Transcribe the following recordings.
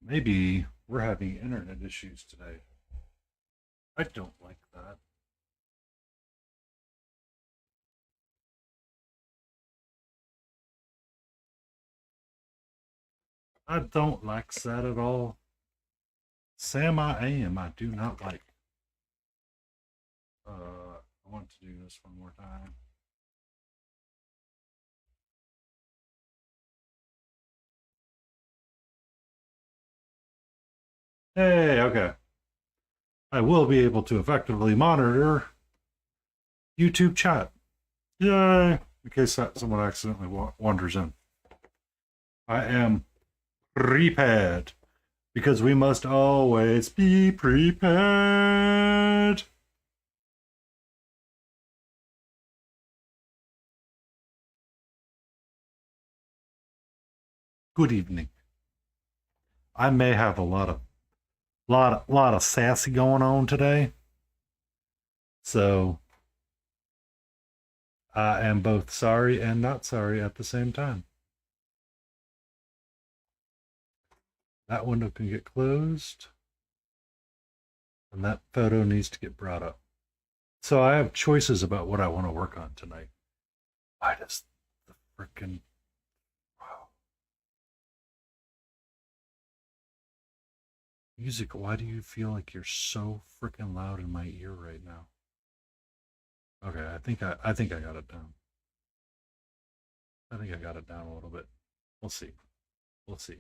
Maybe we're having internet issues today. I don't like that. I don't like that at all. Sam, I am. I do not like. I want to do this one more time. Hey, okay. I will be able to effectively monitor YouTube chat. Yay! In case someone accidentally wanders in. I am prepared because we must always be prepared. Good evening. I may have a lot of sassy going on today. So I am both sorry and not sorry at the same time. That window can get closed. And that photo needs to get brought up. So I have choices about what I want to work on tonight. Why does the freaking wow. Music, why do you feel like you're so freaking loud in my ear right now? Okay, I think I got it down. I think I got it down a little bit. We'll see. We'll see.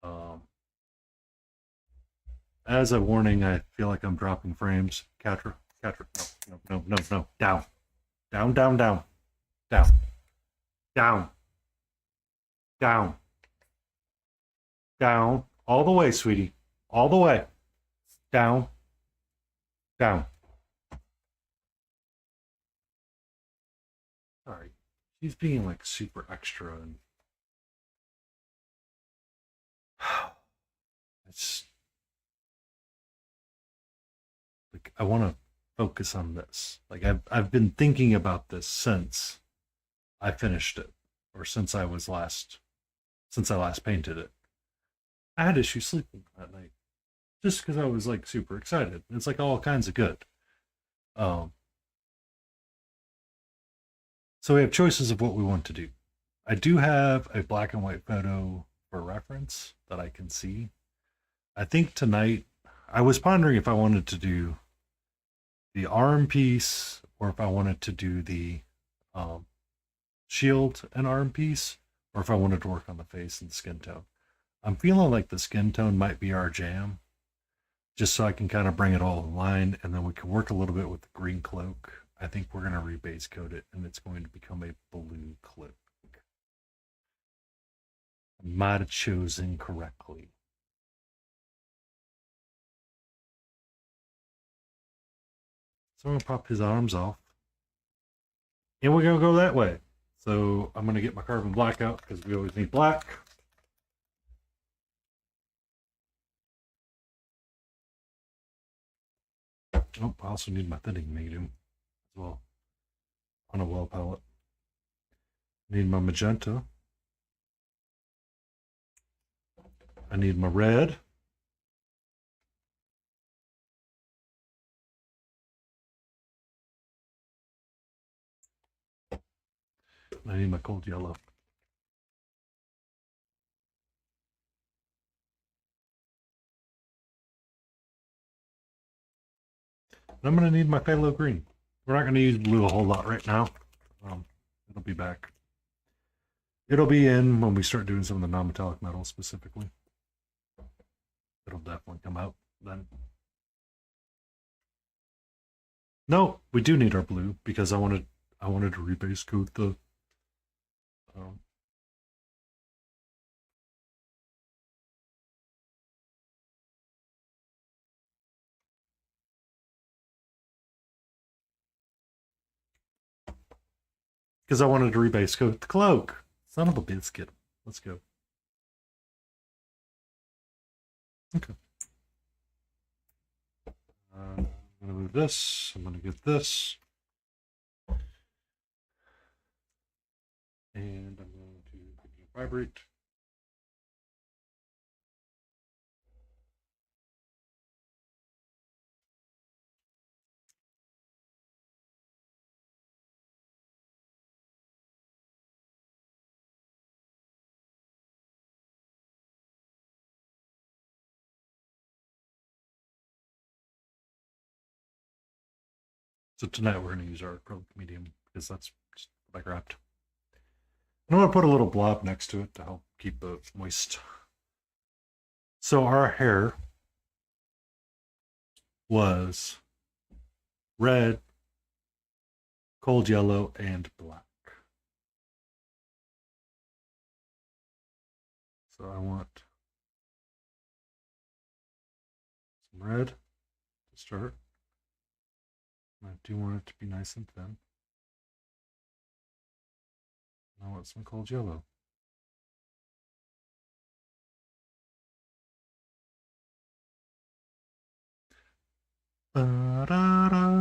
Um, as a warning, I feel like I'm dropping frames. Catra, no. Down. Down, down, down. Down. Down. Down. Down. All the way, sweetie. All the way. Down. Down. Sorry. She's being like super extra and it's like I want to focus on this. Like I've been thinking about this since I finished it, or since I last painted it. I had issues sleeping that night just because I was like super excited. It's like all kinds of good. Um, so we have choices of what we want to do. I do have a black and white photo for reference that I can see. I think tonight I was pondering if I wanted to do the arm piece or if I wanted to do the um, shield and arm piece or if I wanted to work on the face and skin tone. I'm feeling like the skin tone might be our jam, just so I can kind of bring it all in line, and then we can work a little bit with the green cloak. I think we're going to rebase coat it, and it's going to become a blue cloak. I might have chosen correctly. So I'm going to pop his arms off, and we're going to go that way. So I'm going to get my carbon black out because we always need black. Oh, I also need my thinning medium as well on a well palette. Need my magenta. I need my red. I need my cold yellow. And I'm going to need my phthalo green. We're not going to use blue a whole lot right now. It'll be back. It'll be in when we start doing some of the non-metallic metals specifically. It'll definitely come out then. No, we do need our blue because I wanted to rebase coat the um, because I wanted to rebase coat the cloak. Son of a biscuit. Let's go. Okay. I'm going to move this. I'm going to get this. And I'm going to give you Vibrate. So tonight we're going to use our acrylic medium because that's just what I grabbed. I'm going to put a little blob next to it to help keep it moist. So our hair was red, cold yellow, and black. So I want some red to start. I do want it to be nice and thin. I want some cold yellow. Ba-da-da.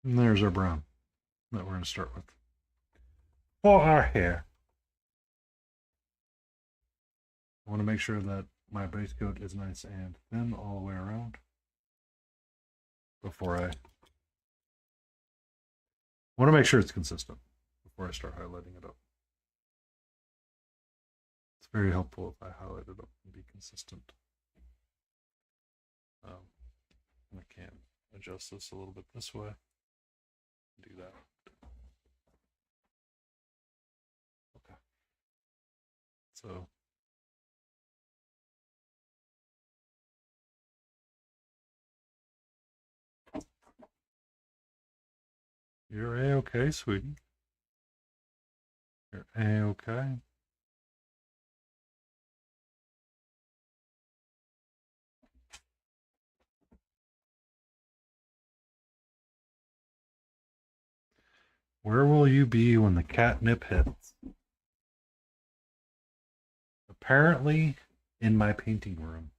And there's our brown that we're going to start with. For our hair, I want to make sure that my base coat is nice and thin all the way around before I want to make sure it's consistent before I start highlighting it up. It's very helpful if I highlight it up and be consistent. I can adjust this a little bit this way. Do that. Okay. So you're A-okay, sweetie. You're A-okay. Where will you be when the catnip hits? Apparently, in my painting room.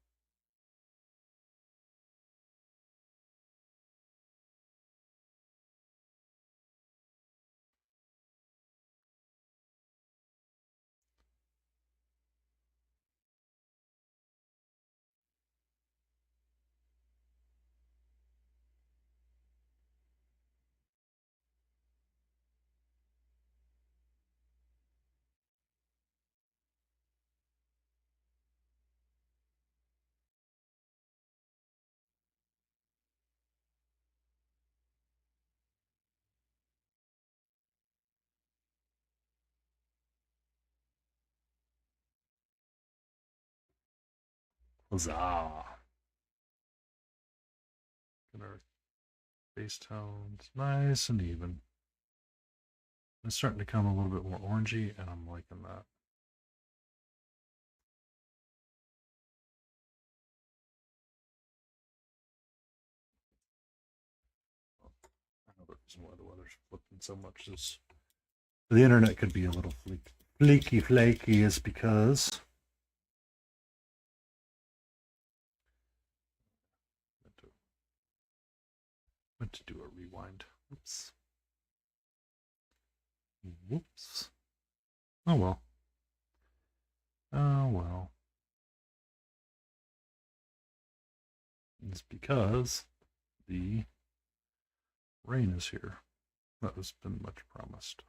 Huzzah! Get our base tones nice and even. It's starting to come a little bit more orangey, and I'm liking that. I know the reason why the weather's flipping so much is the internet could be a little flaky is because I meant to do a rewind. Oops. Whoops. Oh well. Oh well. It's because the rain is here. That has been much promised.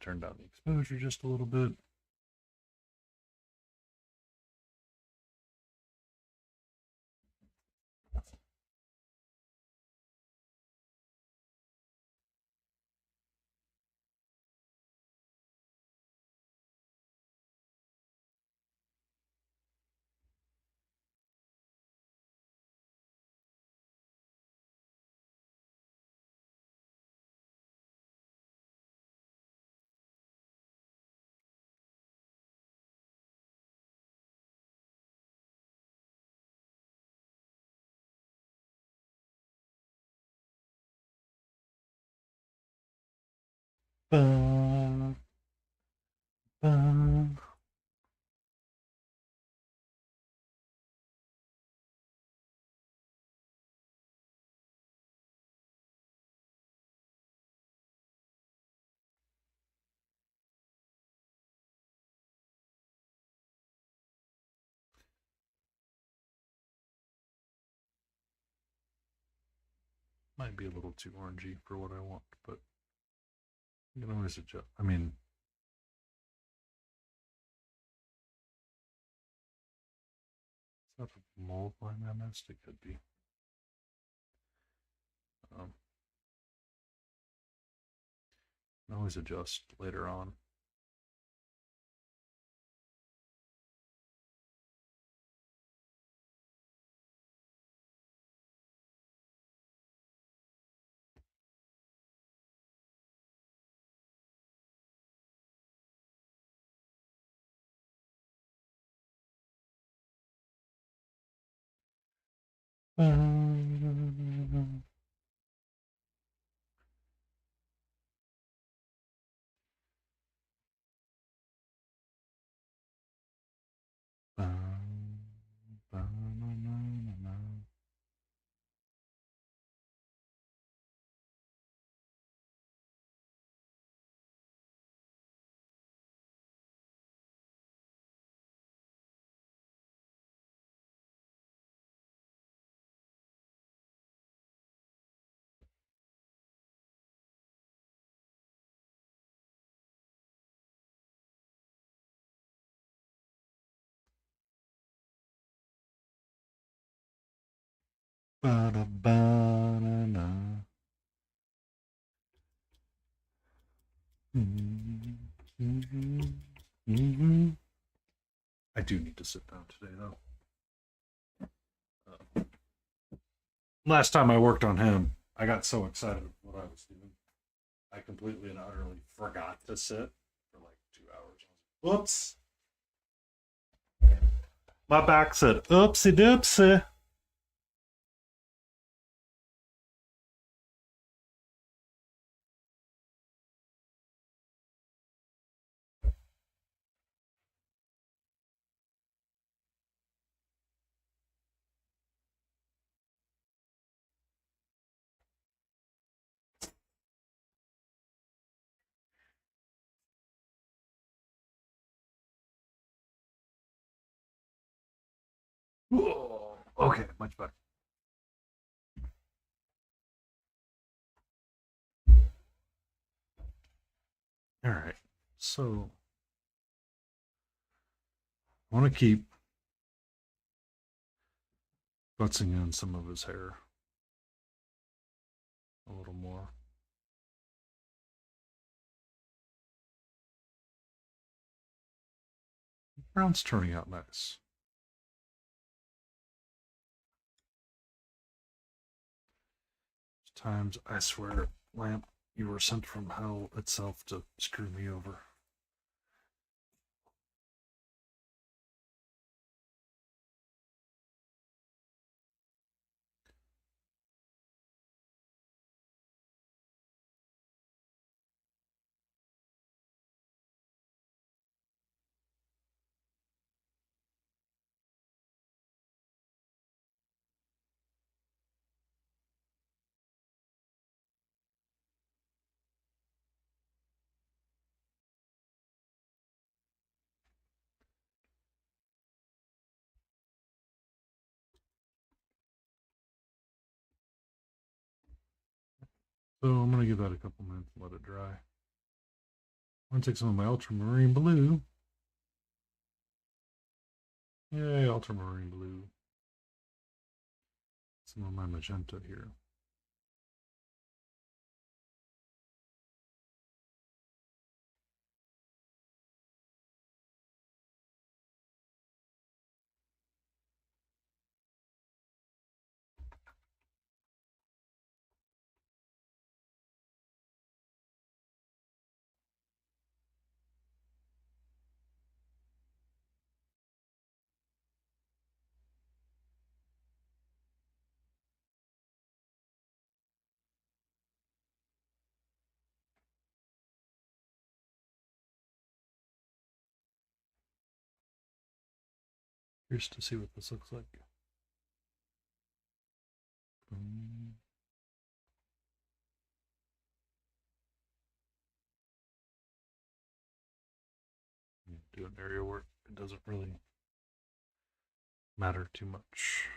turn down the exposure just a little bit. Ba, ba. Might be a little too orangey for what I want, but you can always adjust. I mean, it's not a mold line I missed. It could be. Um, can always adjust later on. Ba-da-ba-na-na. I do need to sit down today, though. Last time I worked on him, I got so excited with what I was doing. I completely and utterly forgot to sit for like 2 hours. Whoops. My back said, oopsie doopsie. Whoa. Okay, much better. All right. So I want to keep butzing in some of his hair a little more. Brown's turning out nice. Times, I swear, lamp, you were sent from hell itself to screw me over. So I'm gonna give that a couple minutes and let it dry. I'm going to take some of my ultramarine blue. Yay, ultramarine blue. Some of my magenta here. Here's to see what this looks like. Do an area where it doesn't really matter too much.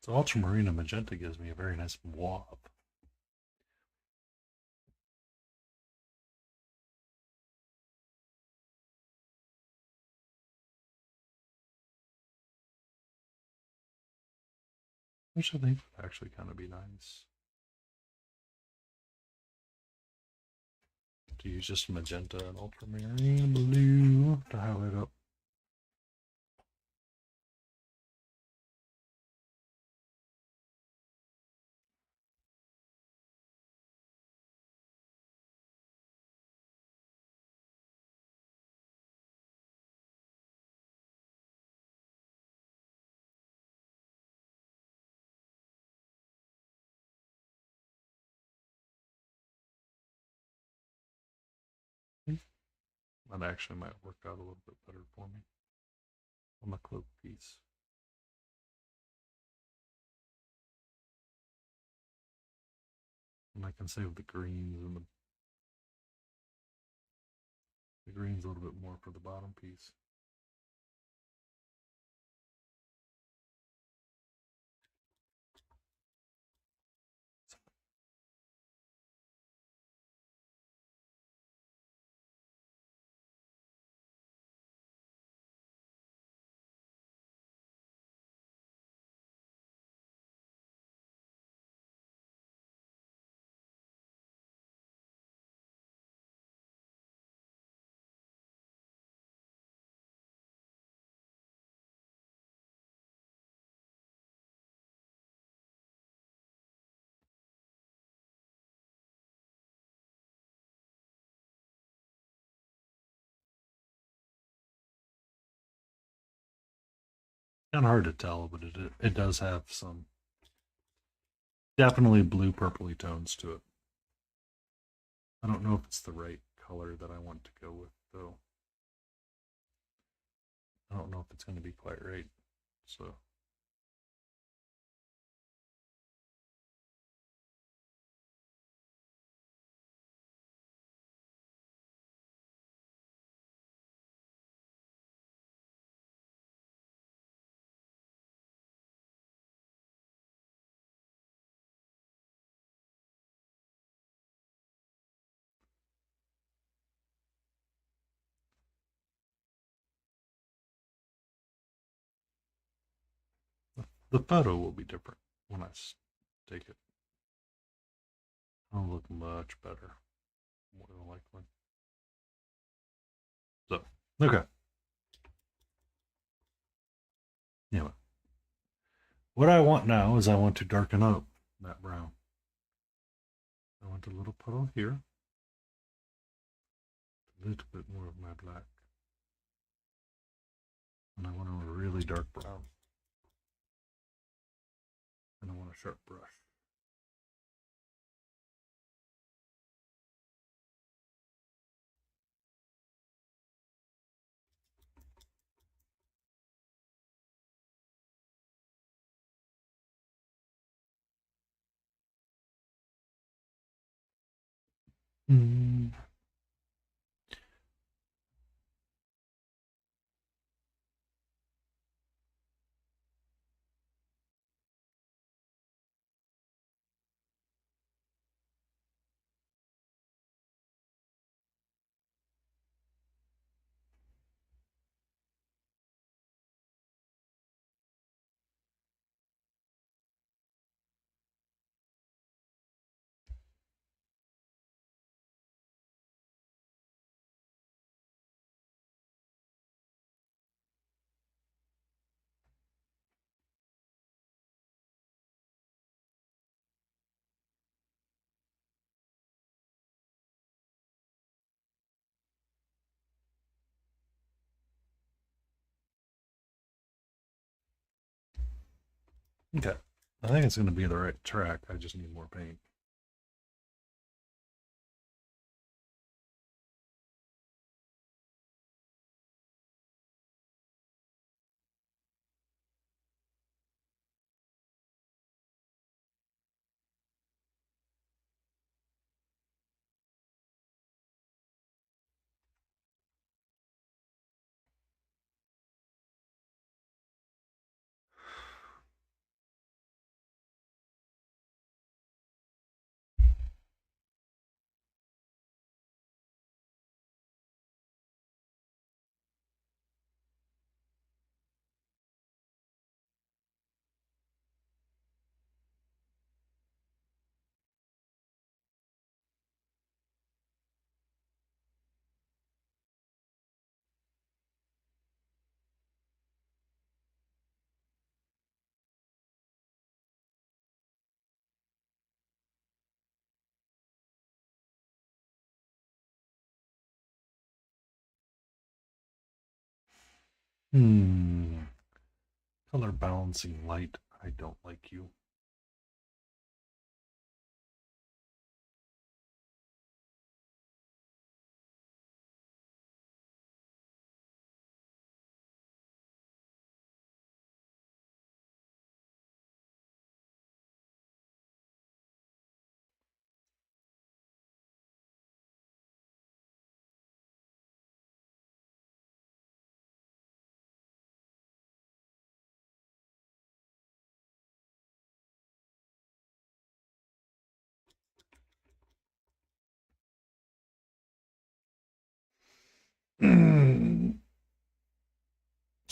So ultramarine and magenta gives me a very nice blob. Which I think would actually kind of be nice. To use just magenta and ultramarine blue to highlight up. That actually might work out a little bit better for me on the cloak piece. And I can save the greens and the greens a little bit more for the bottom piece. Kind of hard to tell, but it does have some definitely blue purpley tones to it. I don't know if it's the right color that I want to go with though. I don't know if it's going to be quite right. So the photo will be different when I take it. It'll look much better, more than likely. So, okay. Anyway, what I want now is I want to darken up that brown. I want a little puddle here, a little bit more of my black, and I want a really dark brown, and I want a sharp brush. Mm. Okay. I think it's going to be the right track. I just need more paint. Hmm. Color balancing light. I don't like you.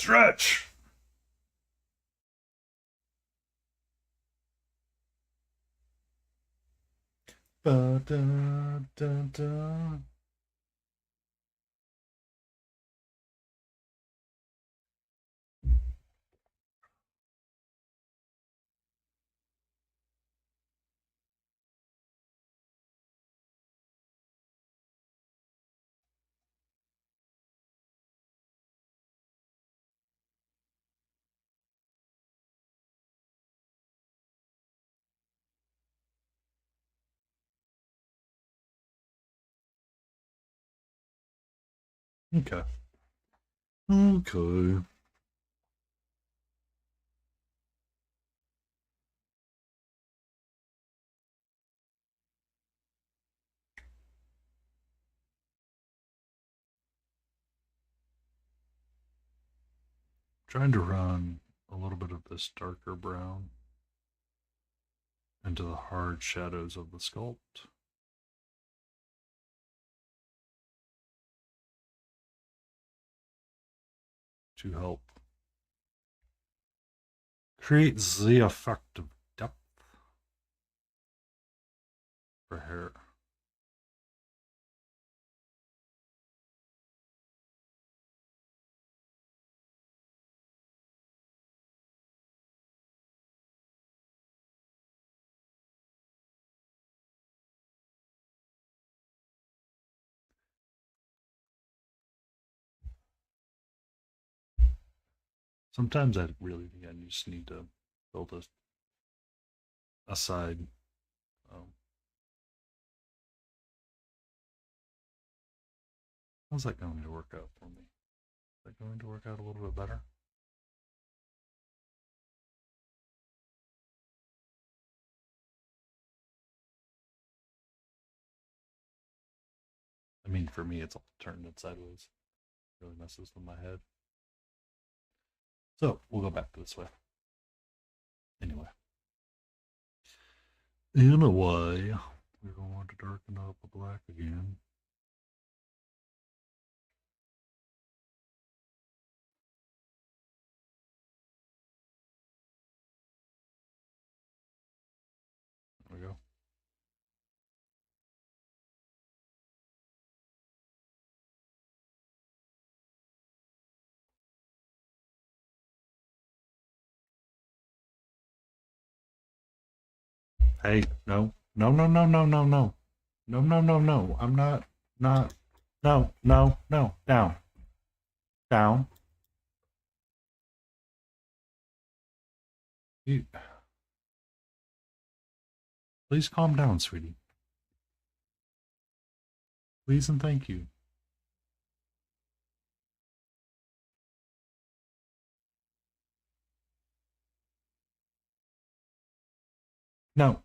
Stretch. Ba, da, da, da. Okay. Okay. Trying to run a little bit of this darker brown into the hard shadows of the sculpt to help create the effect of depth for hair. Sometimes I really think I just need to build a side. Um, how's that going to work out for me? Is that going to work out a little bit better? mean, for me, it's all turned sideways. It really messes with my head. So we'll go back this way. Anyway. In a way, we're going to darken up the black again. There we go. Hey, no. No, no, no, no, no, no. No, no, no, no. I'm not, no, no, no. Down. Down. You, please calm down, sweetie. Please and thank you. No.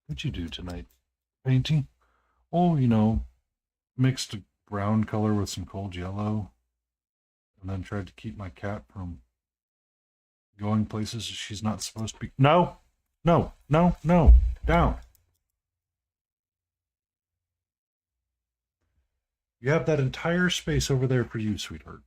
What'd you do tonight? Painting? Oh, you know, mixed a brown color with some cold yellow, and then tried to keep my cat from going places she's not supposed to be. No, no, no, no. Down. You have that entire space over there for you, sweetheart.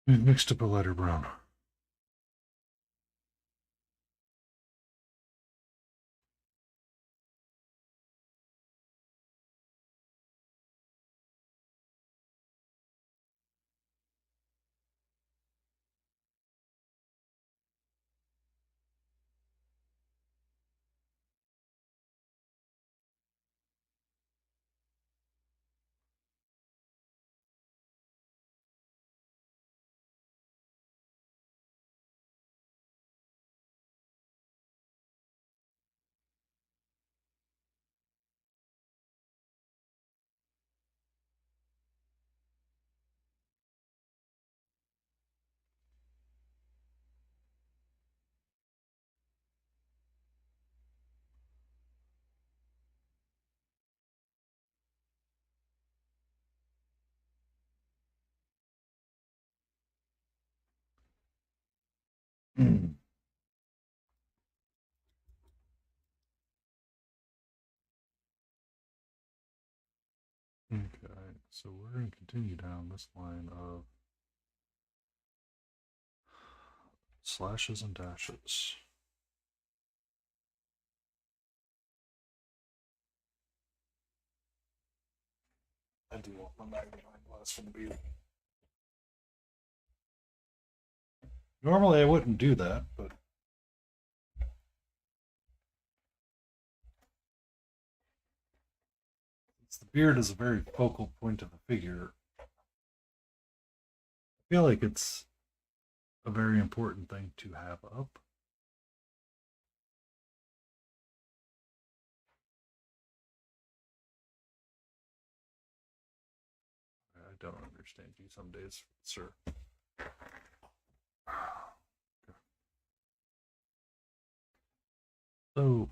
Mixed up a lighter brown. Mm. Okay, so we're going to continue down this line of slashes and dashes. I do want my magnifying glass from the beat. Normally I wouldn't do that, but since the beard is a very focal point of the figure, I feel like it's a very important thing to have up. I don't understand you some days, sir. So,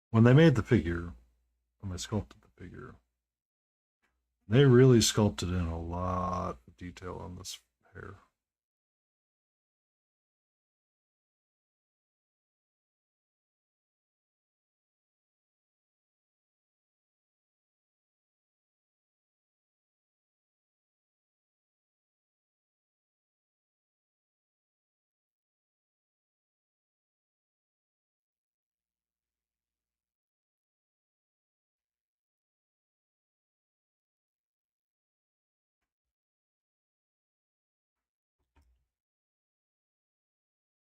when they made the figure, when they sculpted the figure, they really sculpted in a lot of detail on this hair.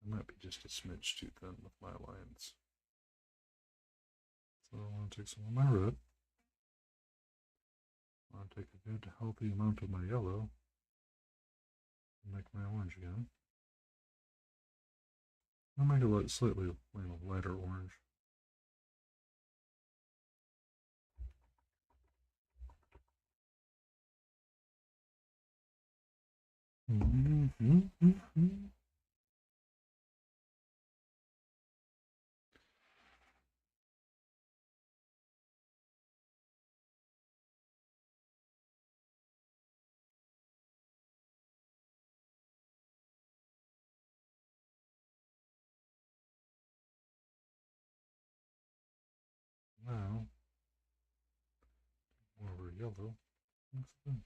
It might be just a smidge too thin with my lines. So I want to take some of my red. I want to take a good healthy amount of my yellow and make my orange again. I'll make it slightly lighter orange. Now, over yellow. Looks good.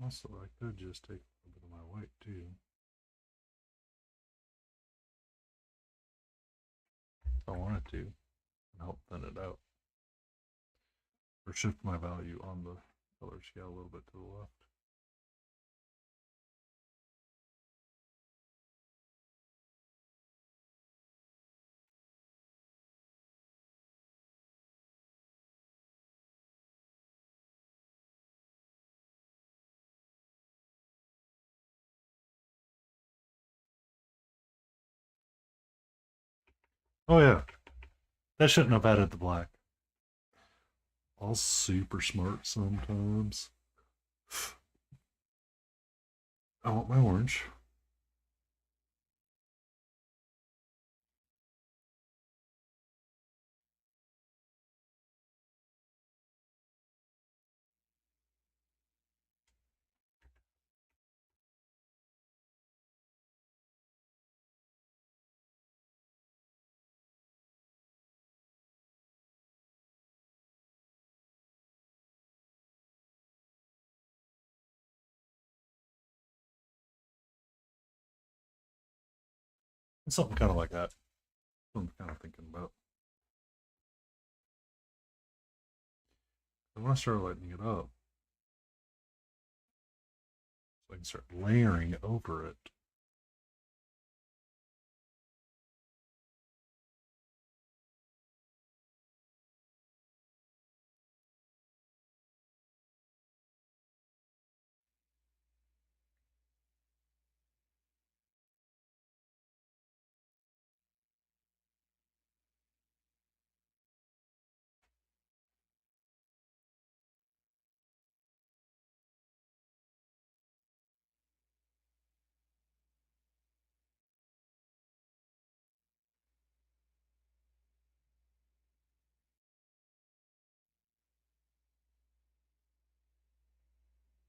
Also, I could just take a little bit of my white too. If I wanted to, and help thin it out. Or shift my value on the color scale a little bit to the left. Oh yeah, that shouldn't have added the black. All super smart sometimes. I want my orange. Something kind of like that. What I'm kind of thinking about. I want to start lightening it up, so I can start layering over it.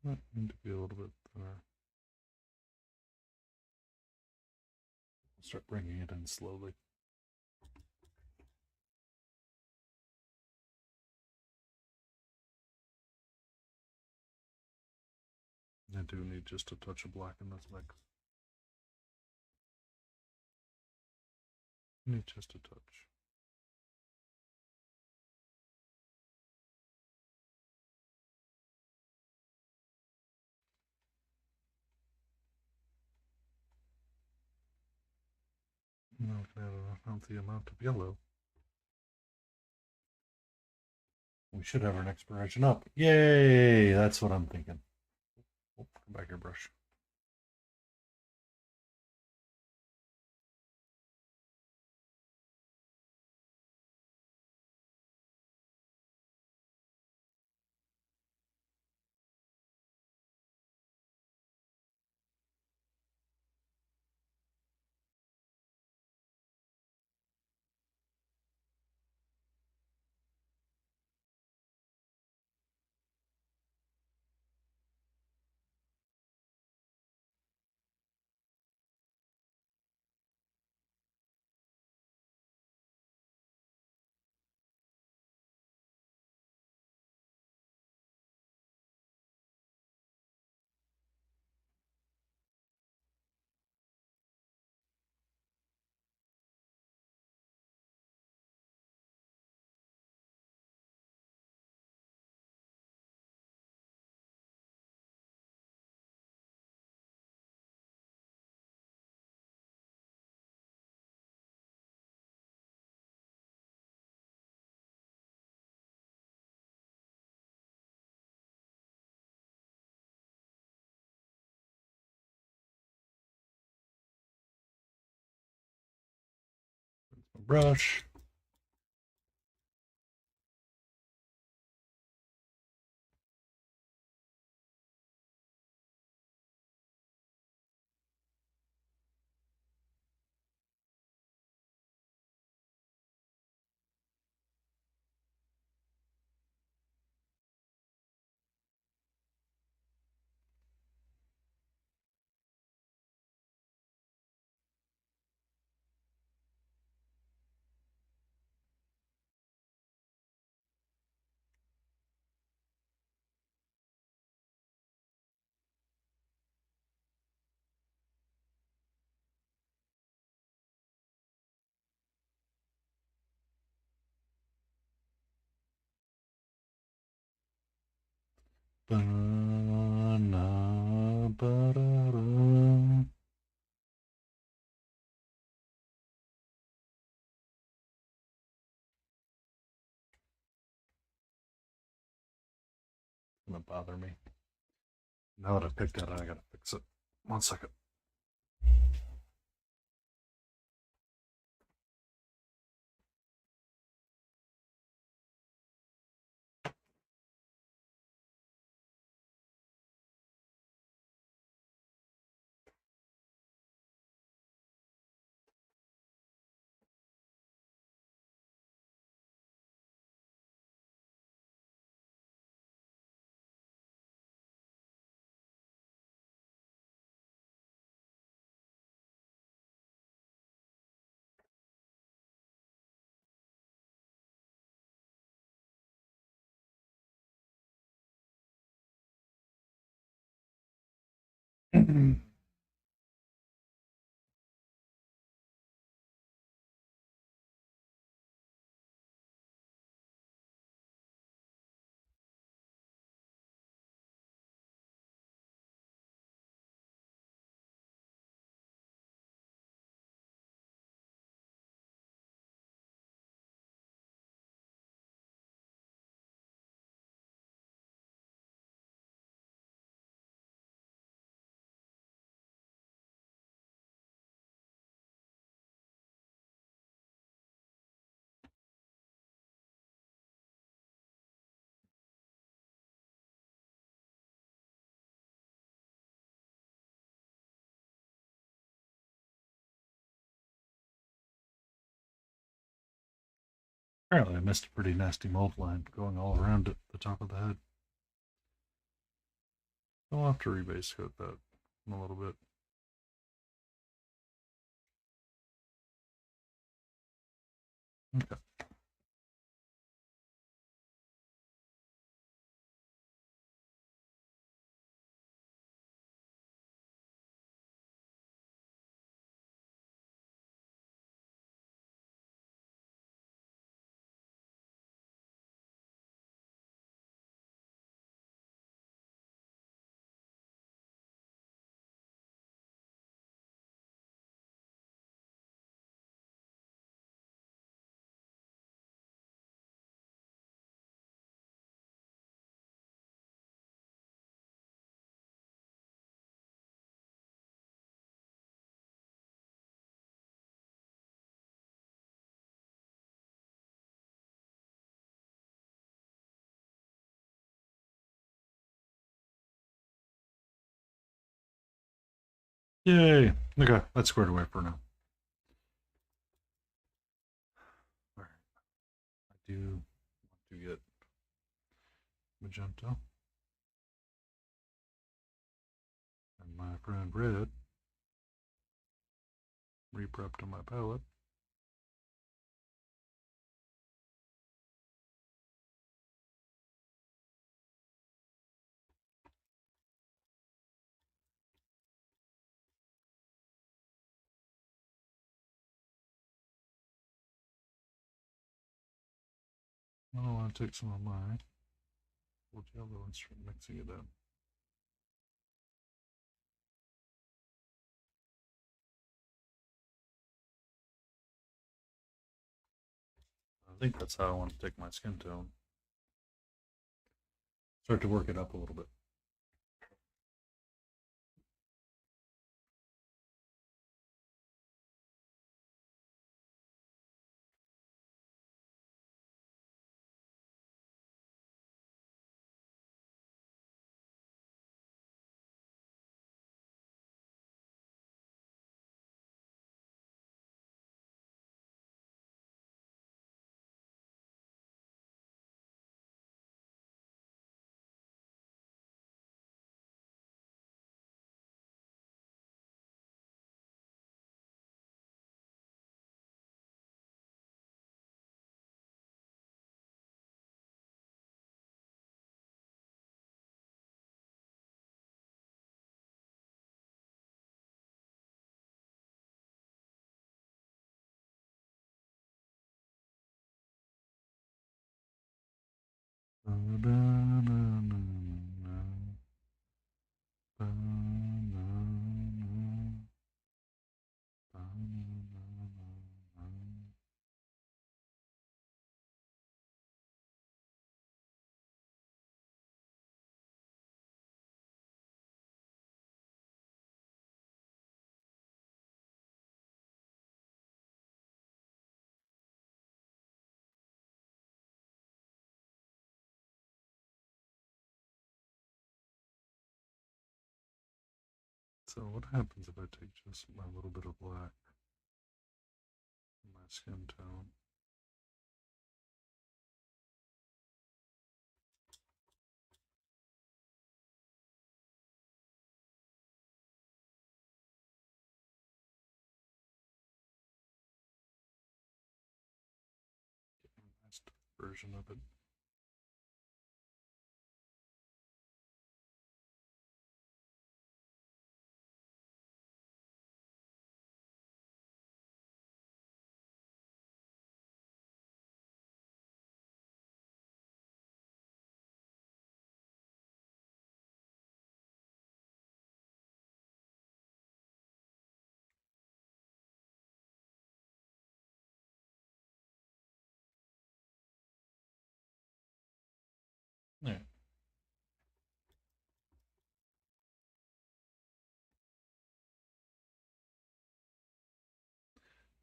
Might need to be a little bit thinner. I'll start bringing it in slowly. I do need just a touch of black in this mix. Need just a touch. Now we can add a healthy amount of yellow. We should have our next expiration up. Yay! That's what I'm thinking. Oh, come back here, brush. Brush. Ba-na-ba-da-da. Gonna bother me. Now that I picked that, I gotta fix it. 1 second. Apparently, I missed a pretty nasty mold line going all around it, the top of the head. I'll have to rebase coat that in a little bit. Okay. Yay. Okay, that's squared away for now. All right. I do want to get magenta. And my friend red reprepped on my palette. I want to take some of my old yellow and start mixing it in. I think that's how I want to take my skin tone. Start to work it up a little bit. So what happens if I take just a little bit of black in my skin tone? That's the version of it. Yeah.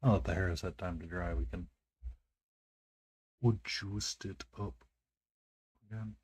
Now that the hair has had time to dry, we can adjust it up again.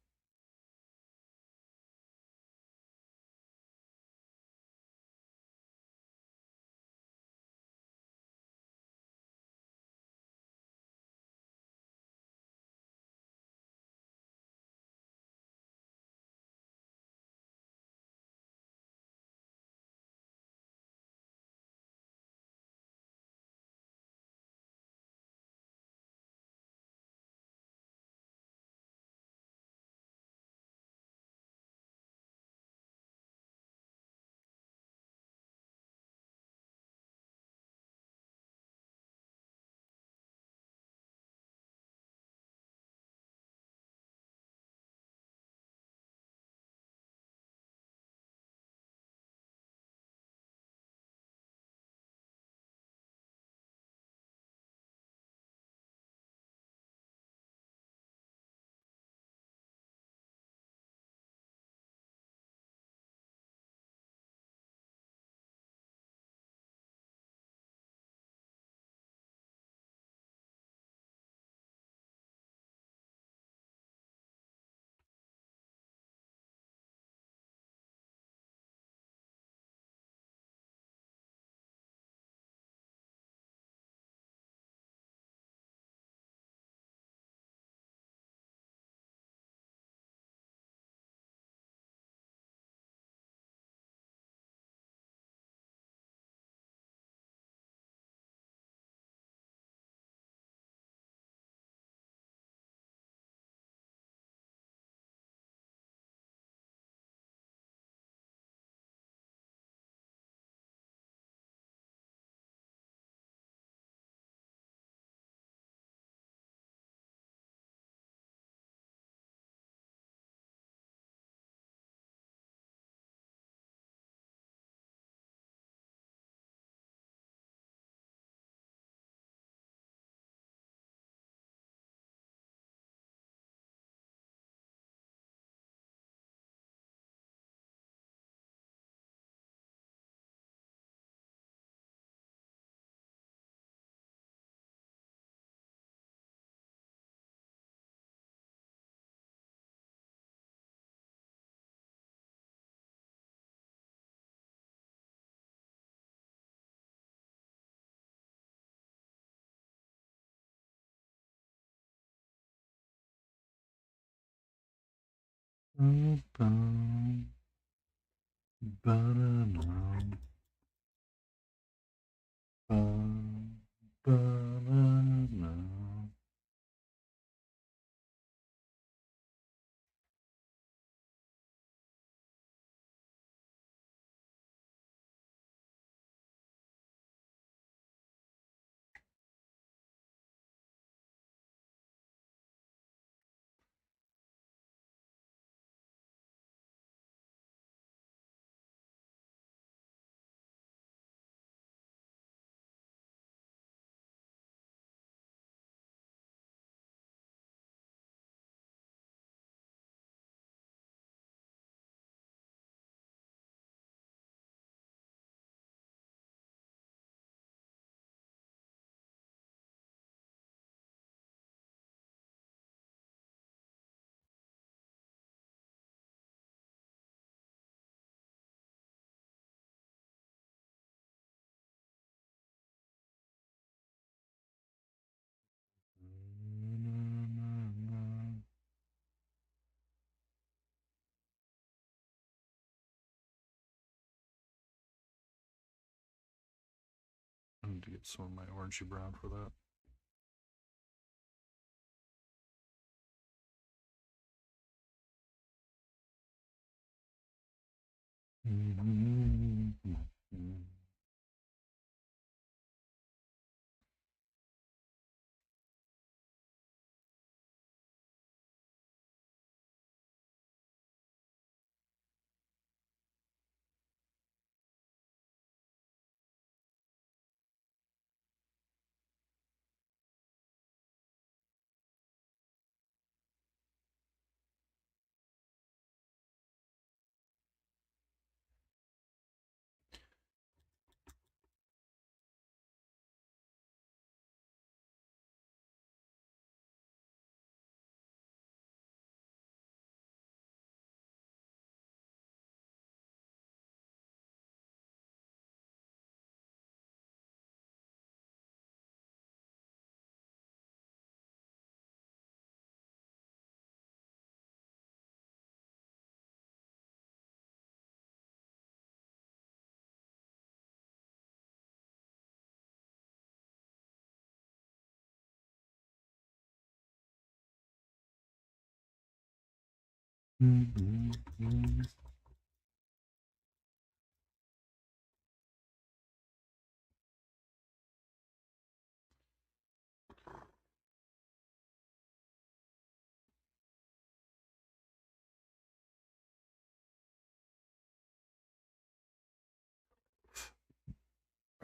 get some of my orangey brown for that.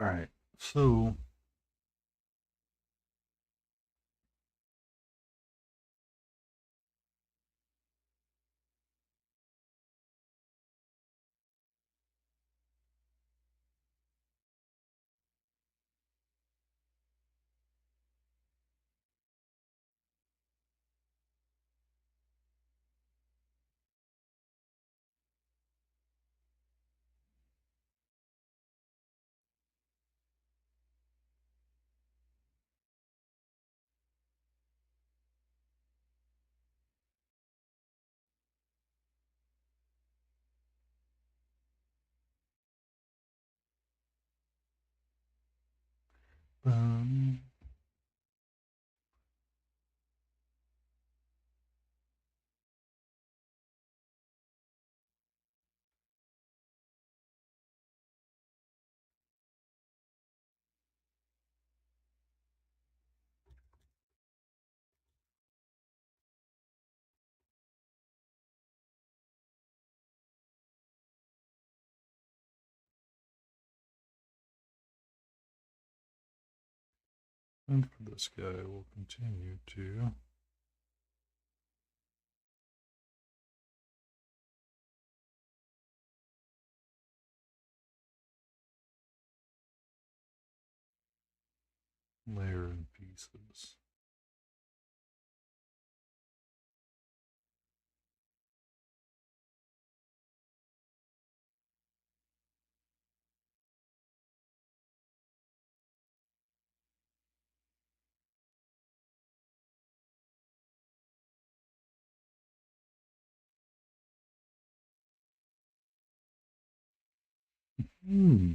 All right, so um, and for this guy, we'll continue to layer in pieces. Hmm.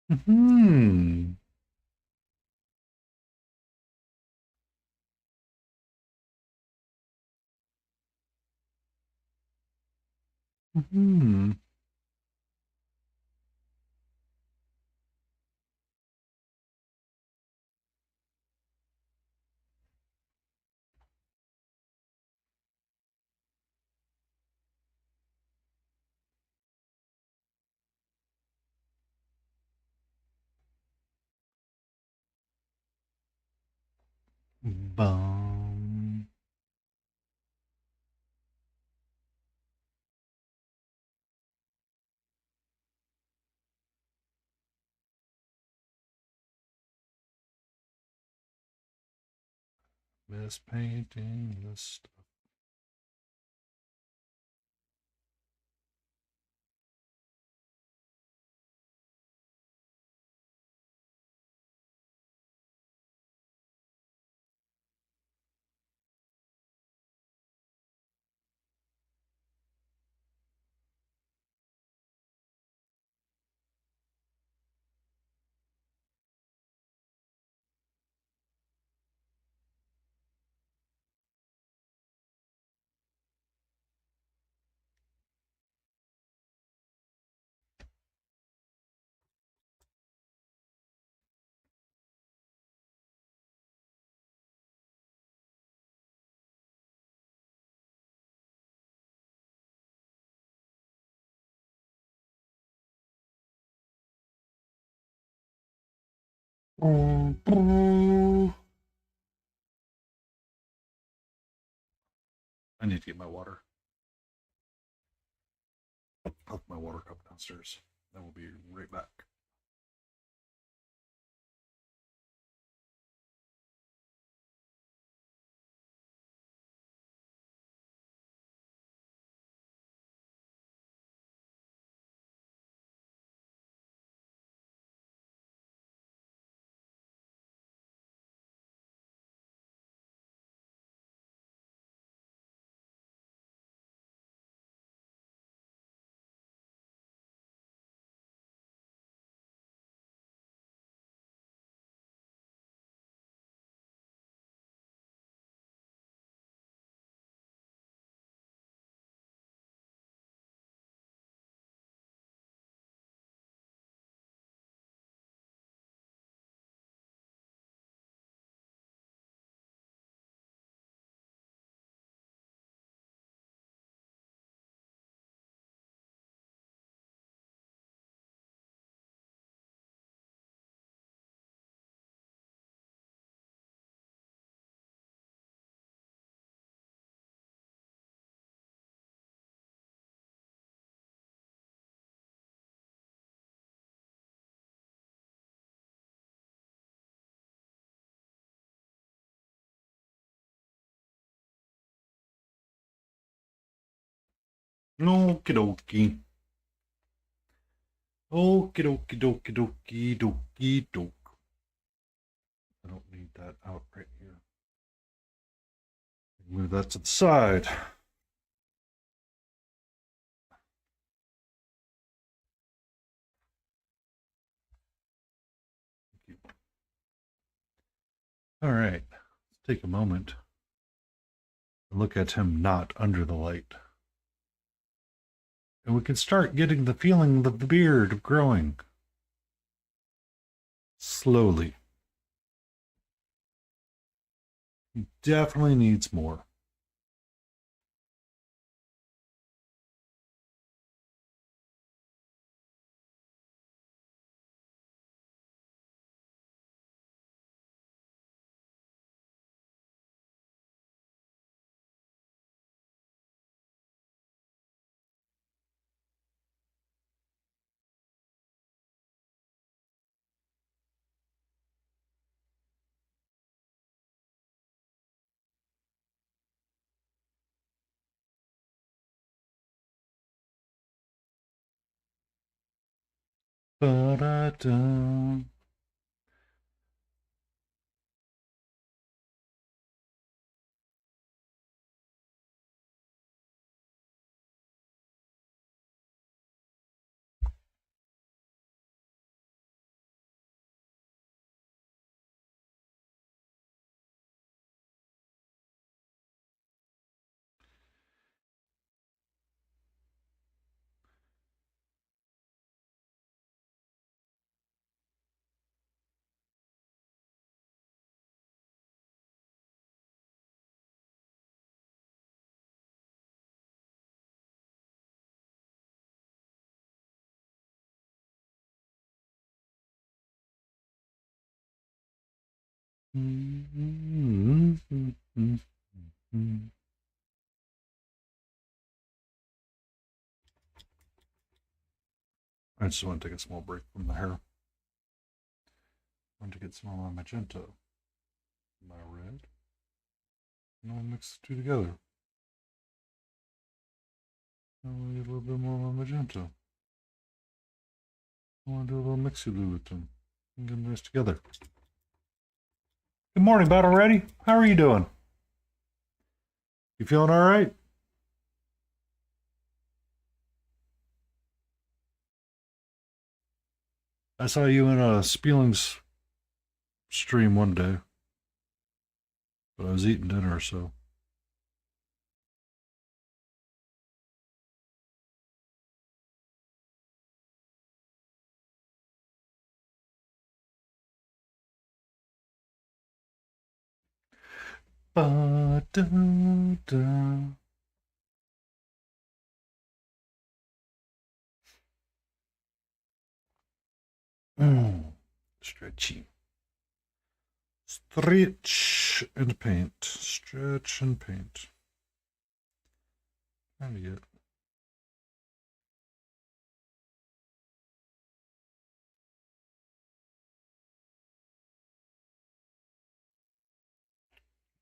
Hmm. Hmm. Bum. Miss painting this stuff. I need to get my water. I'll put my water cup downstairs. Then we'll be right back. Okie dokie. Okie dokie dokie dokie dokie doke. I don't need that out right here. Move that to the side. Thank you. All right. Let's take a moment and look at him not under the light. And we can start getting the feeling of the beard growing. Slowly. He definitely needs more. Ba-da-da. I just want to take a small break from the hair. I want to get some of my magenta. My red. And I'll mix the two together. I want to get a little bit more of my magenta. I want to do a little mixy-loo with them and get them nice together. Good morning, Battle Ready. How are you doing? You feeling all right? I saw you in a Spieling's stream one day, but I was eating dinner, so. Ba-da-da. Stretchy. Stretch and paint. Stretch and paint. Trying to get.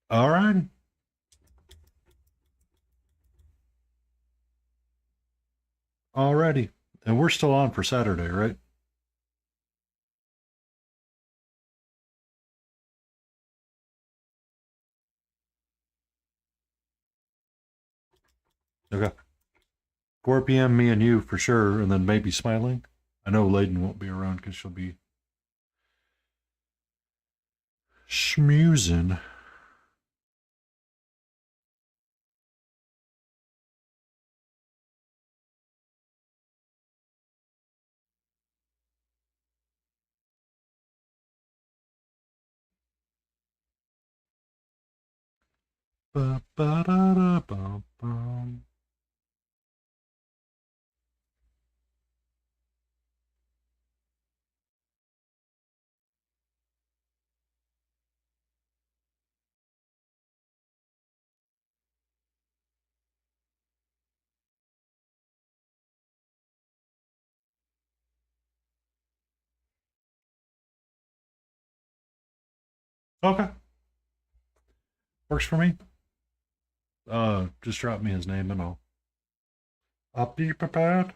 All right. Alrighty. And we're still on for Saturday, right? Okay. 4 p.m. me and you for sure, and then maybe Smiling. I know Layden won't be around because she'll be schmoozing. Ba, ba, da, da, ba, ba. Okay. Works for me. Just drop me his name and I'll be prepared.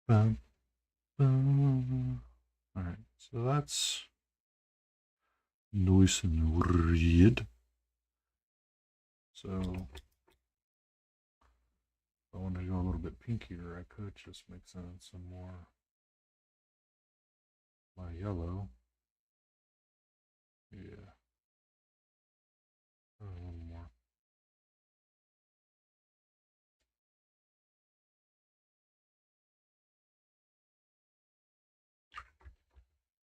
All right, so that's nice and red. So if I want to go a little bit pinkier, I could just mix in some more my yellow. Yeah. A little more.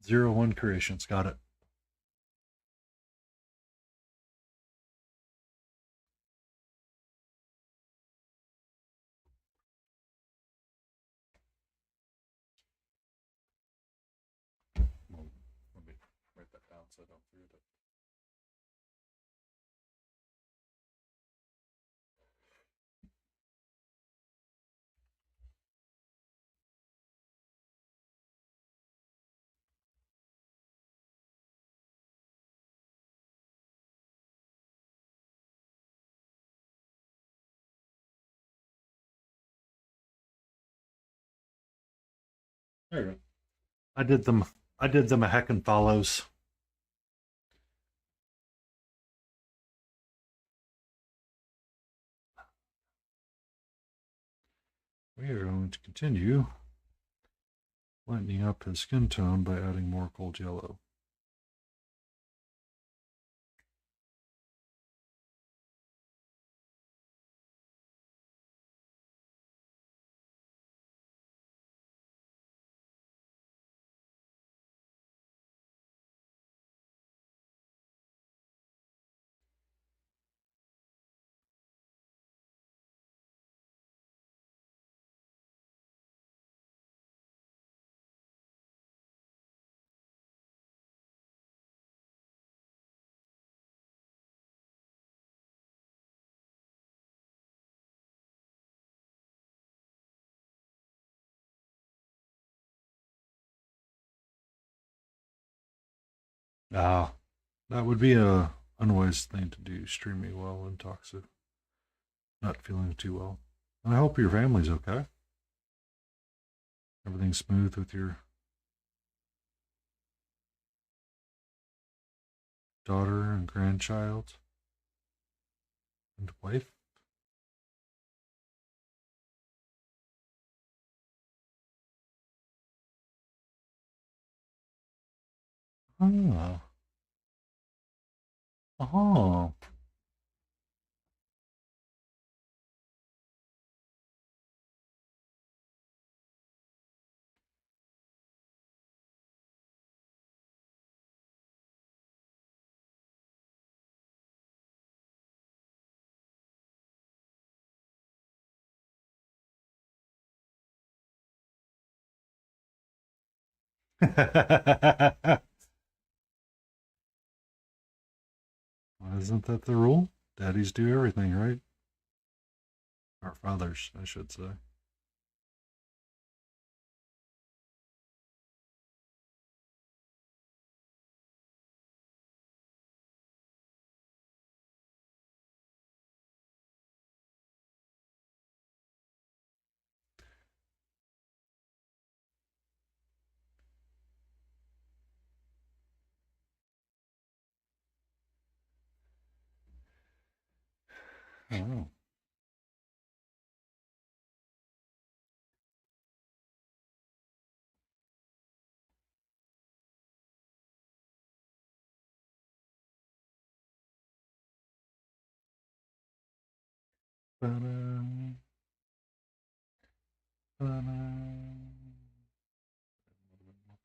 Zero one creations. Got it. Well, let me write that down so I don't forget it. There you go. I did them. I did them a heckin' follows. We are going to continue lightening up his skin tone by adding more cold yellow. Ah, that would be a unwise thing to do. Streaming well and toxic. Not feeling too well. And I hope your family's okay. Everything's smooth with your daughter and grandchild and wife. Oh. Oh. Isn't that the rule? Daddies do everything, right? Or fathers, I should say. Oh. Ba-da, ba-da.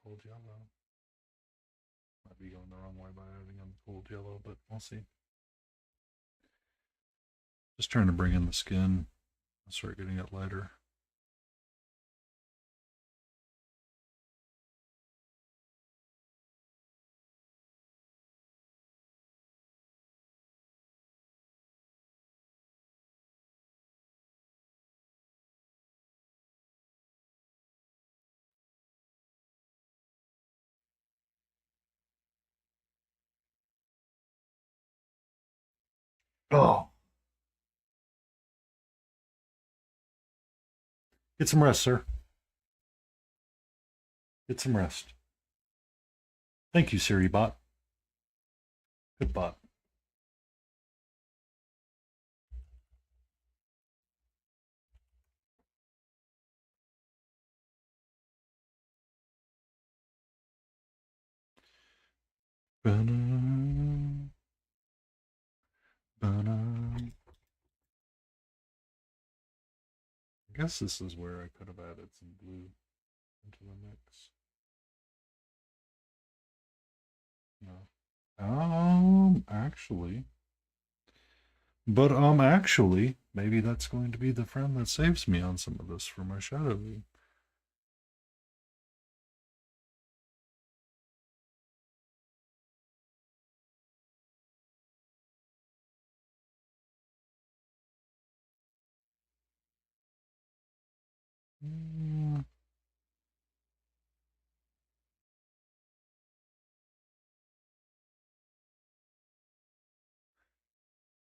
Cold yellow. Might be going the wrong way by adding in cold yellow, but we'll see. Just trying to bring in the skin and start getting it lighter. Oh. Get some rest, sir. Get some rest. Thank you, Siri bot. Good bot. Ba-da, ba-da. I guess this is where I could have added some blue into the mix. No. Actually. But actually, maybe that's going to be the friend that saves me on some of this for my shadow lead.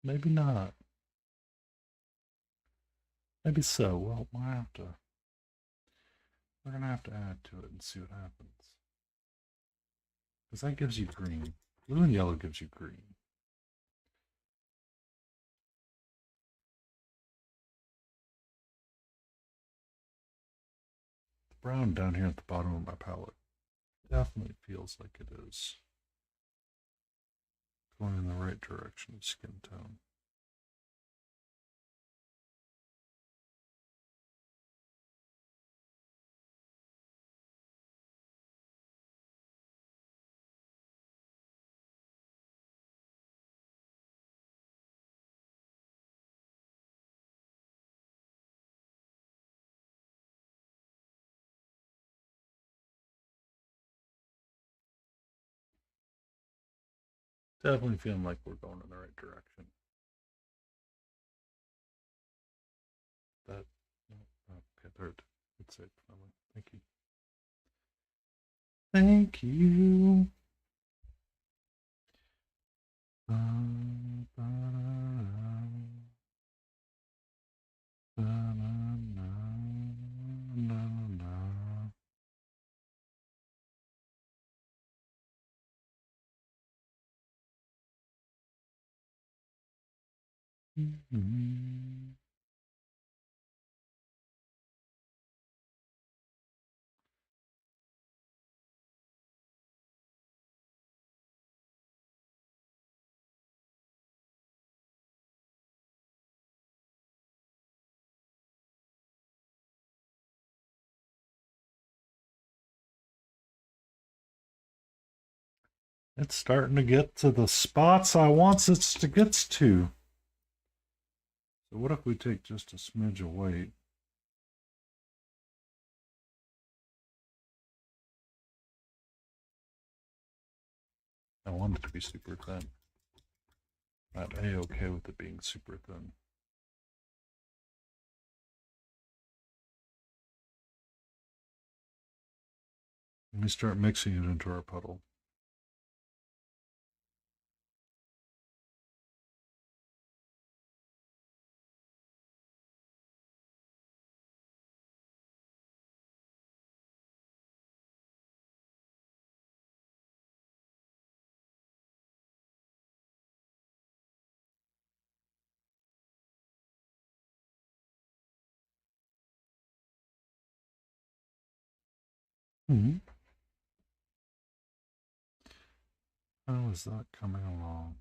Maybe not. Maybe so. Well, we'll have to. We're gonna have to add to it and see what happens. Because that gives you green. Blue and yellow gives you green. The brown down here at the bottom of my palette definitely feels like it is going in the right direction of skin tone. Definitely feeling like we're going in the right direction. That, okay, third. It's it. Thank you. Thank you. Mm-hmm. It's starting to get to the spots I want it to get to. So what if we take just a smidge of weight? I want it to be super thin. I'm A-okay with it being super thin. Let me start mixing it into our puddle. How is that coming along?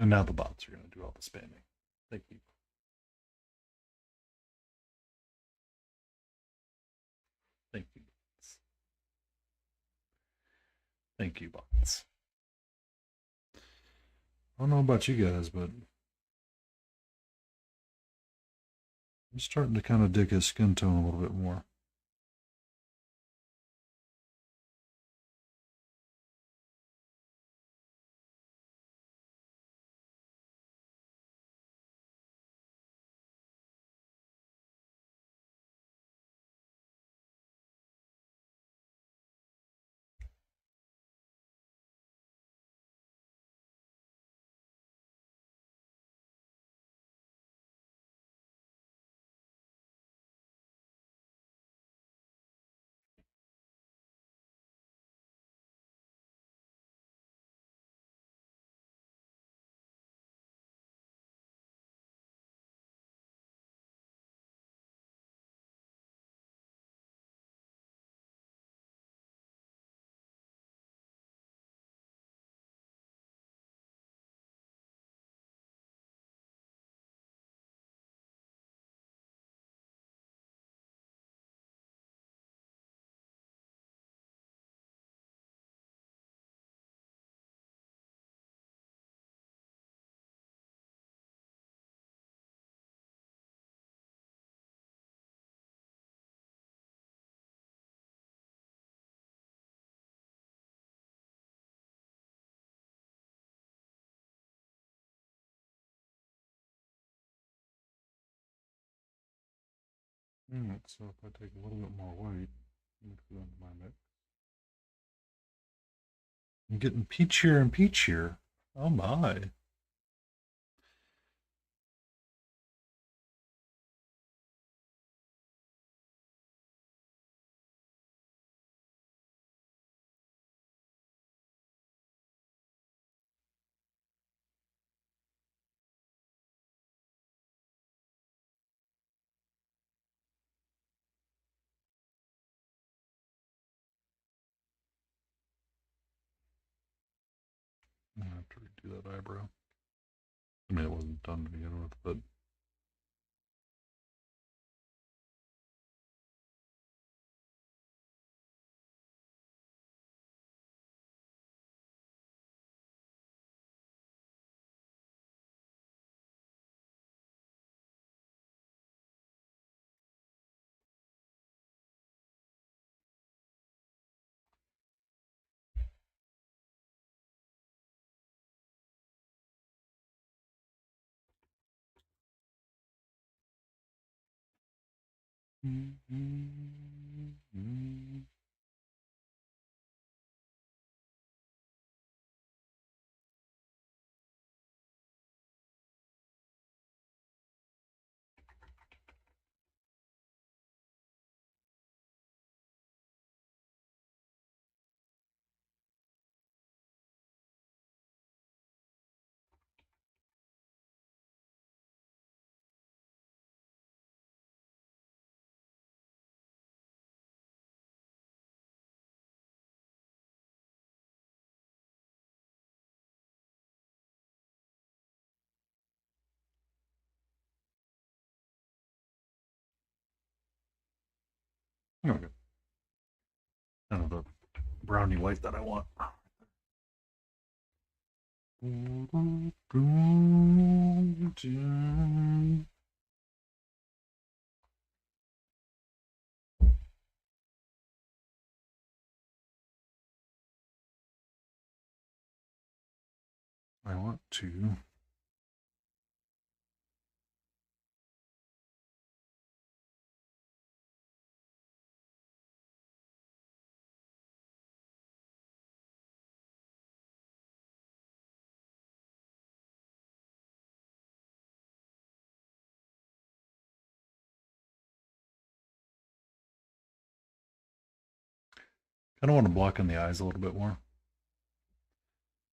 And now the bots are going to do all the spamming. Thank you. Thank you, bots. Thank you, bots. I don't know about you guys, but I'm starting to kind of dig his skin tone a little bit more. Alright, so if I take a little bit more weight, mix it into my mix. I'm getting peachier and peachier. Oh my. I have to redo that eyebrow. I mean, it wasn't done to begin with, but Okay. Kind of the brownie white that I want. I want to kind of want to block in the eyes a little bit more,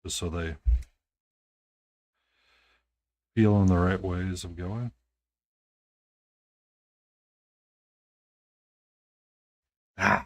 just so they feel in the right ways of going. Ah!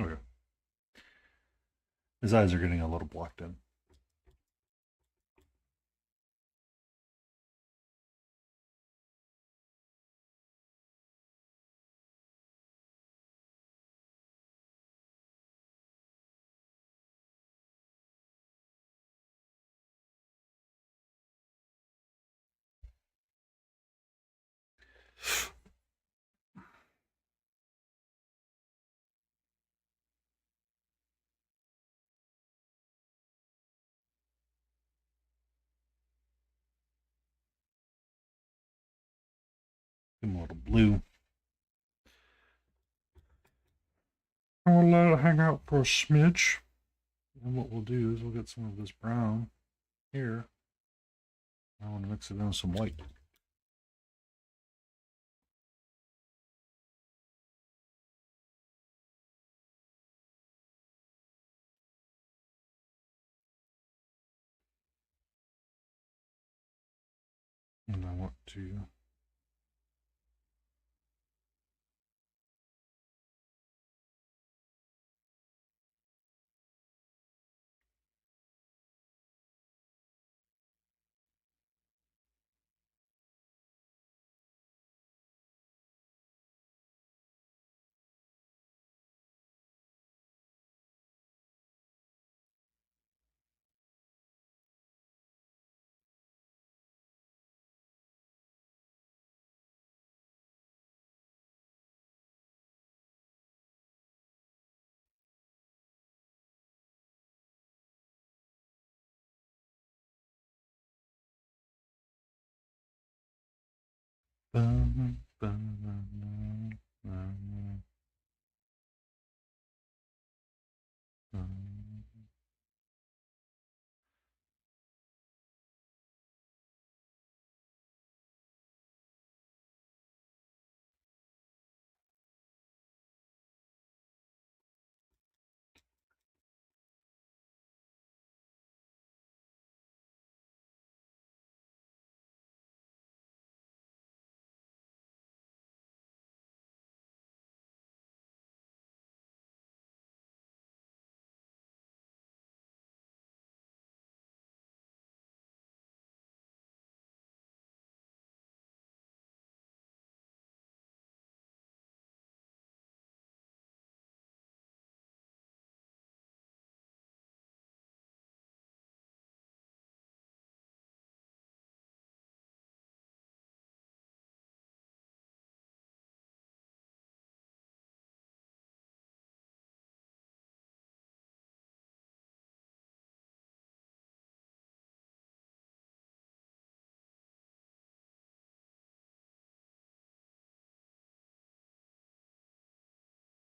Okay. His eyes are getting a little blocked in. Give him a little blue. I'll let it hang out for a smidge. And what we'll do is we'll get some of this brown here. I want to mix it in with some white. And I want to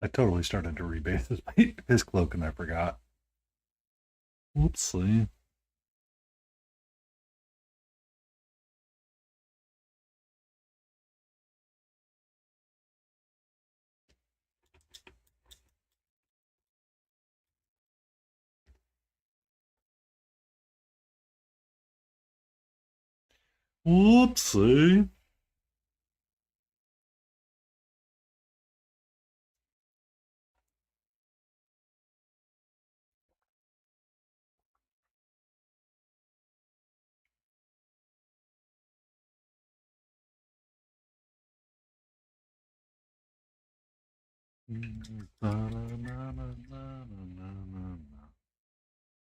I totally started to rebathe his cloak and I forgot. Oopsie. Whoopsie.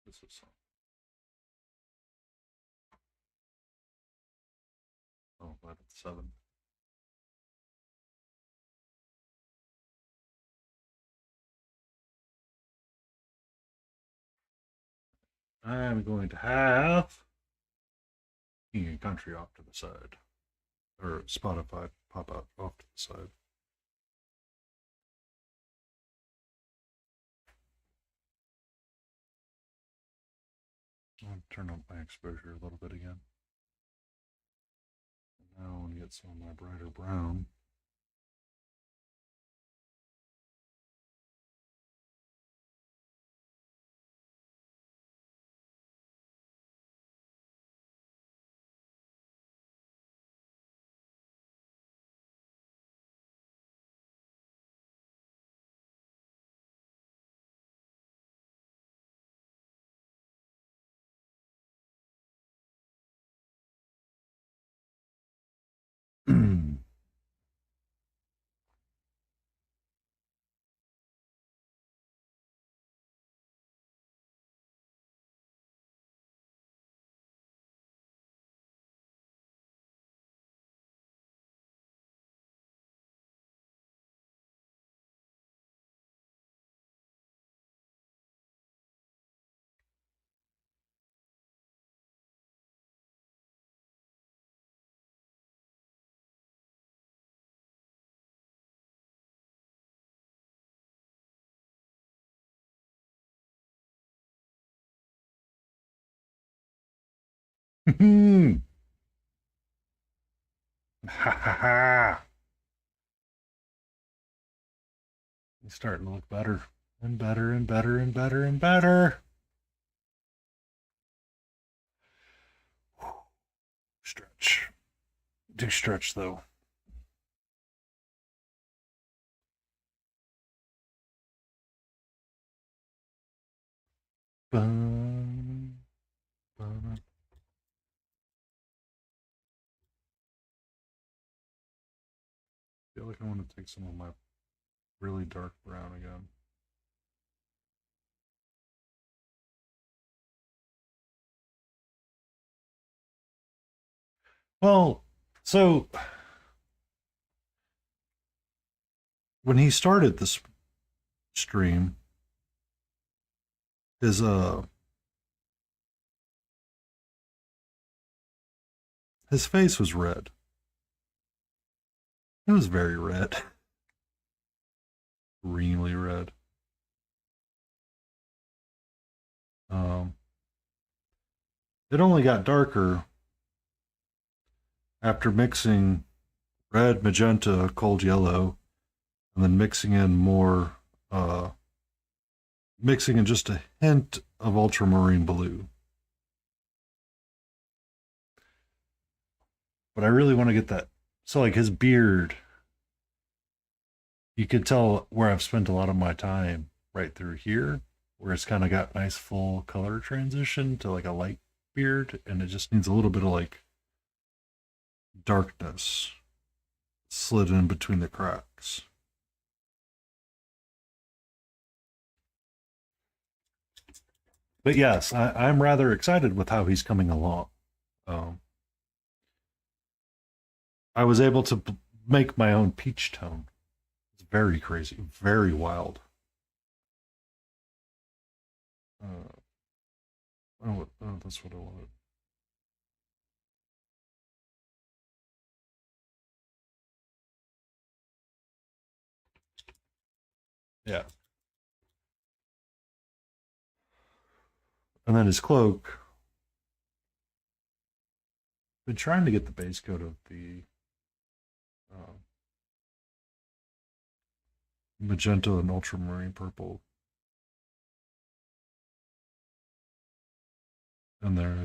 This is song. Oh, 7. I'm going to have King and Country off to the side. Or Spotify pop out off to the side. I'll turn up my exposure a little bit again. Now I want to get some of my brighter brown. Ha ha ha! He's starting to look better and better and better and better and better. Stretch. Do stretch though. Bum, bum. I feel like I want to take some of my really dark brown again. Well, so when he started this stream, his his face was red. It was very red. Really red. Um it only got darker after mixing red, magenta, cold yellow, and then mixing in just a hint of ultramarine blue. But I really want to get that. So, like his beard, you can tell where I've spent a lot of my time right through here, where it's kind of got nice full color transition to like a light beard, and it just needs a little bit of like darkness slid in between the cracks. But yes, I'm rather excited with how he's coming along. Um, I was able to make my own peach tone. It's very crazy, very wild. Oh, that's what I wanted. Yeah. And then his cloak. Been trying to get the base coat of the uh, magenta and ultramarine purple in there.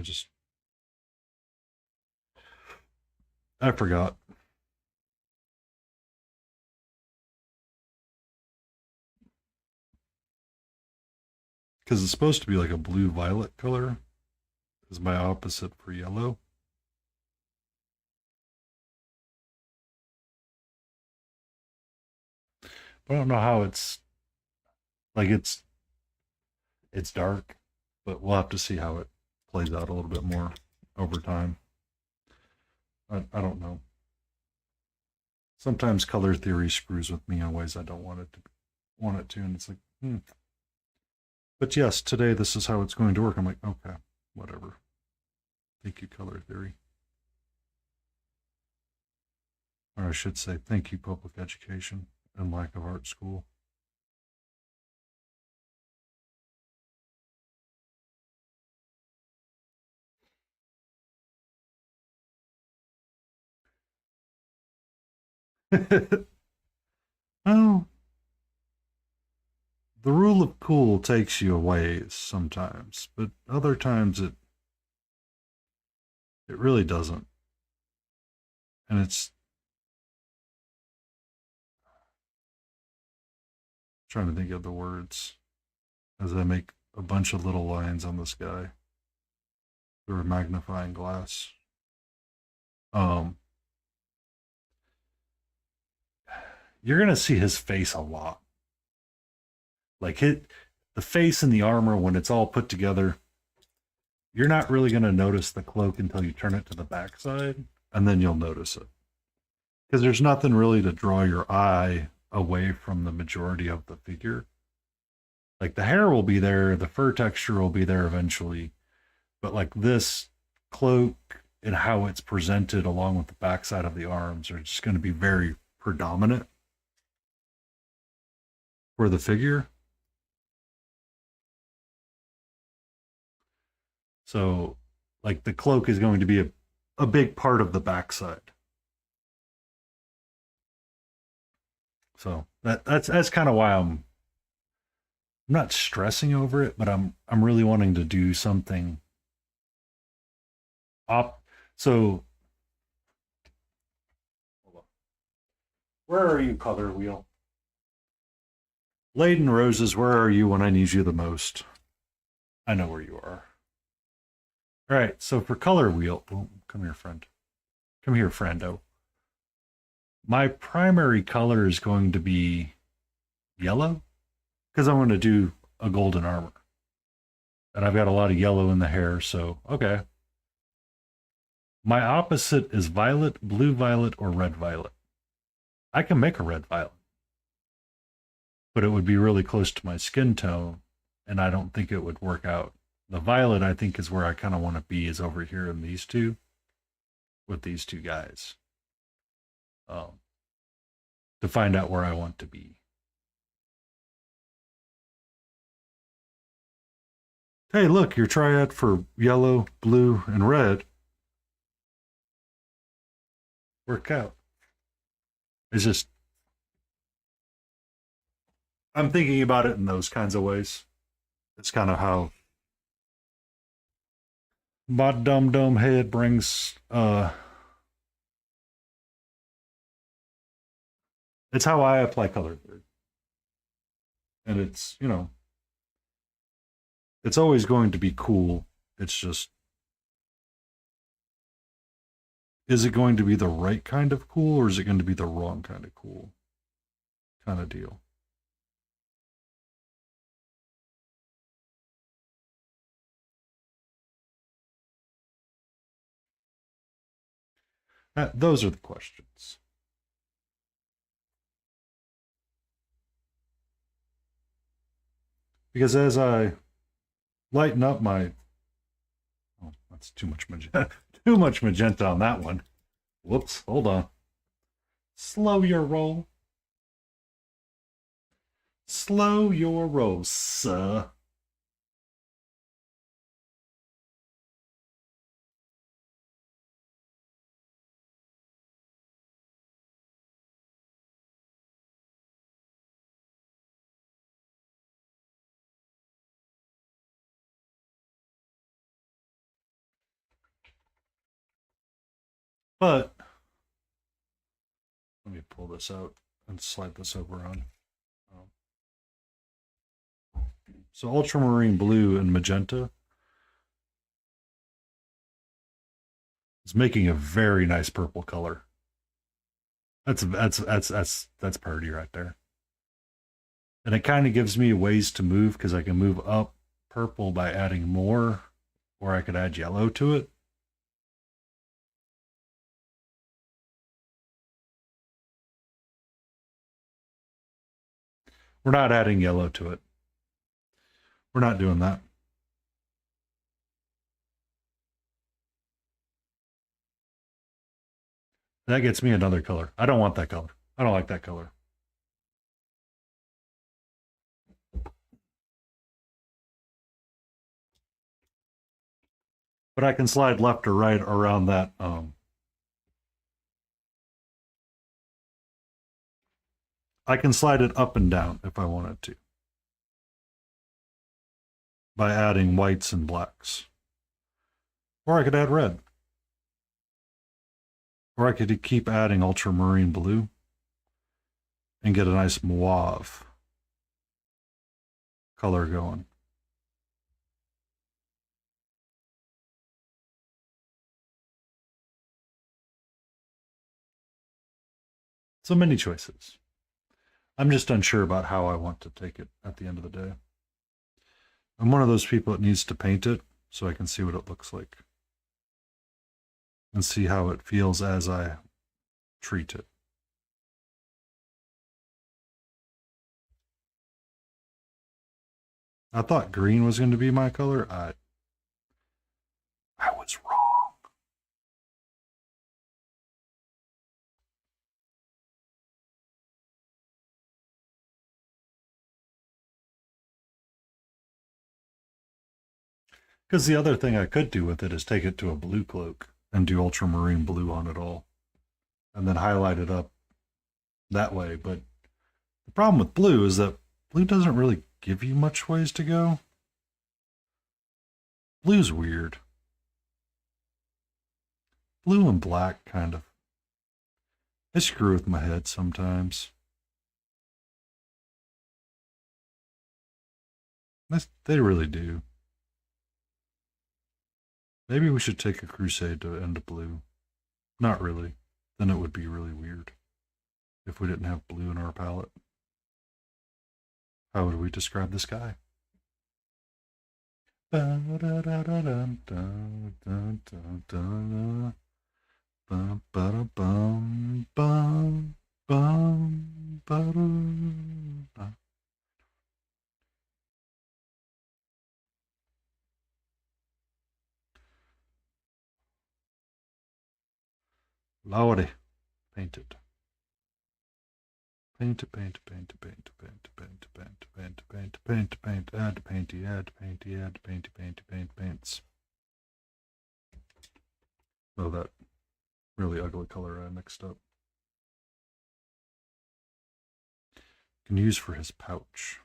I forgot. Because it's supposed to be like a blue violet color, is my opposite for yellow. But I don't know how it's like it's dark, but we'll have to see how it plays out a little bit more over time. I don't know. Sometimes color theory screws with me in ways I don't want it to, and it's like, But yes, today this is how it's going to work. I'm like, okay, whatever. Thank you, color theory. Or I should say, thank you, public education and lack of art school. Well, the rule of cool takes you a ways sometimes, but other times it really doesn't. And it's trying to think of the words as I make a bunch of little lines on this guy through a magnifying glass. You're gonna see his face a lot. Like the face and the armor when it's all put together. You're not really gonna notice the cloak until you turn it to the backside, and then you'll notice it. Because there's nothing really to draw your eye away from the majority of the figure. Like the hair will be there, the fur texture will be there eventually, but like this cloak and how it's presented along with the backside of the arms are just going to be very predominant for the figure. So like the cloak is going to be a big part of the backside. So that's kind of why I'm not stressing over it, but I'm really wanting to do something so where are you, color wheel? Laden Roses, where are you when I need you the most? I know where you are. All right, so for color wheel, oh, come here, friend. Come here, friendo. My primary color is going to be yellow because I'm going to do a golden armor. And I've got a lot of yellow in the hair, so okay. My opposite is violet, blue violet, or red violet. I can make a red violet, but it would be really close to my skin tone, and I don't think it would work out. The violet, I think, is where I kind of want to be, is over here in these two, with these two guys, to find out where I want to be. Hey, look, your triad for yellow, blue, and red work out. It's just, I'm thinking about it in those kinds of ways. It's kind of how my dumb head brings, it's how I apply color theory. And it's, it's always going to be cool. It's just, is it going to be the right kind of cool, or is it going to be the wrong kind of cool? Kind of deal. Those are the questions. Because as I lighten up my, oh, that's too much magenta, too much magenta on that one. Whoops, hold on. Slow your roll. Slow your roll, sir. But let me pull this out and slide this over on. So ultramarine blue and magenta is making a very nice purple color. That's pretty right there. And it kind of gives me ways to move because I can move up purple by adding more, or I could add yellow to it. We're not adding yellow to it. We're not doing that. That gets me another color. I don't want that color. I don't like that color. But I can slide left or right around that. I can slide it up and down if I wanted to by adding whites and blacks. Or I could add red. Or I could keep adding ultramarine blue and get a nice mauve color going. So many choices. I'm just unsure about how I want to take it at the end of the day. I'm one of those people that needs to paint it so I can see what it looks like and see how it feels as I treat it. I thought green was going to be my color. I was wrong. Because the other thing I could do with it is take it to a blue cloak and do ultramarine blue on it all. And then highlight it up that way. But the problem with blue is that blue doesn't really give you much ways to go. Blue's weird. Blue and black, kind of. I screw with my head sometimes. They really do. Maybe we should take a crusade to end blue. Not really. Then it would be really weird if we didn't have blue in our palette. How would we describe the sky? Lordy, paint it. Paint, paint, paint, paint, paint, paint, paint, paint, paint, paint, paint, add painty, add painty, add painty, painty, paint, paints. Oh, that really ugly color I mixed up. Can use for his pouch.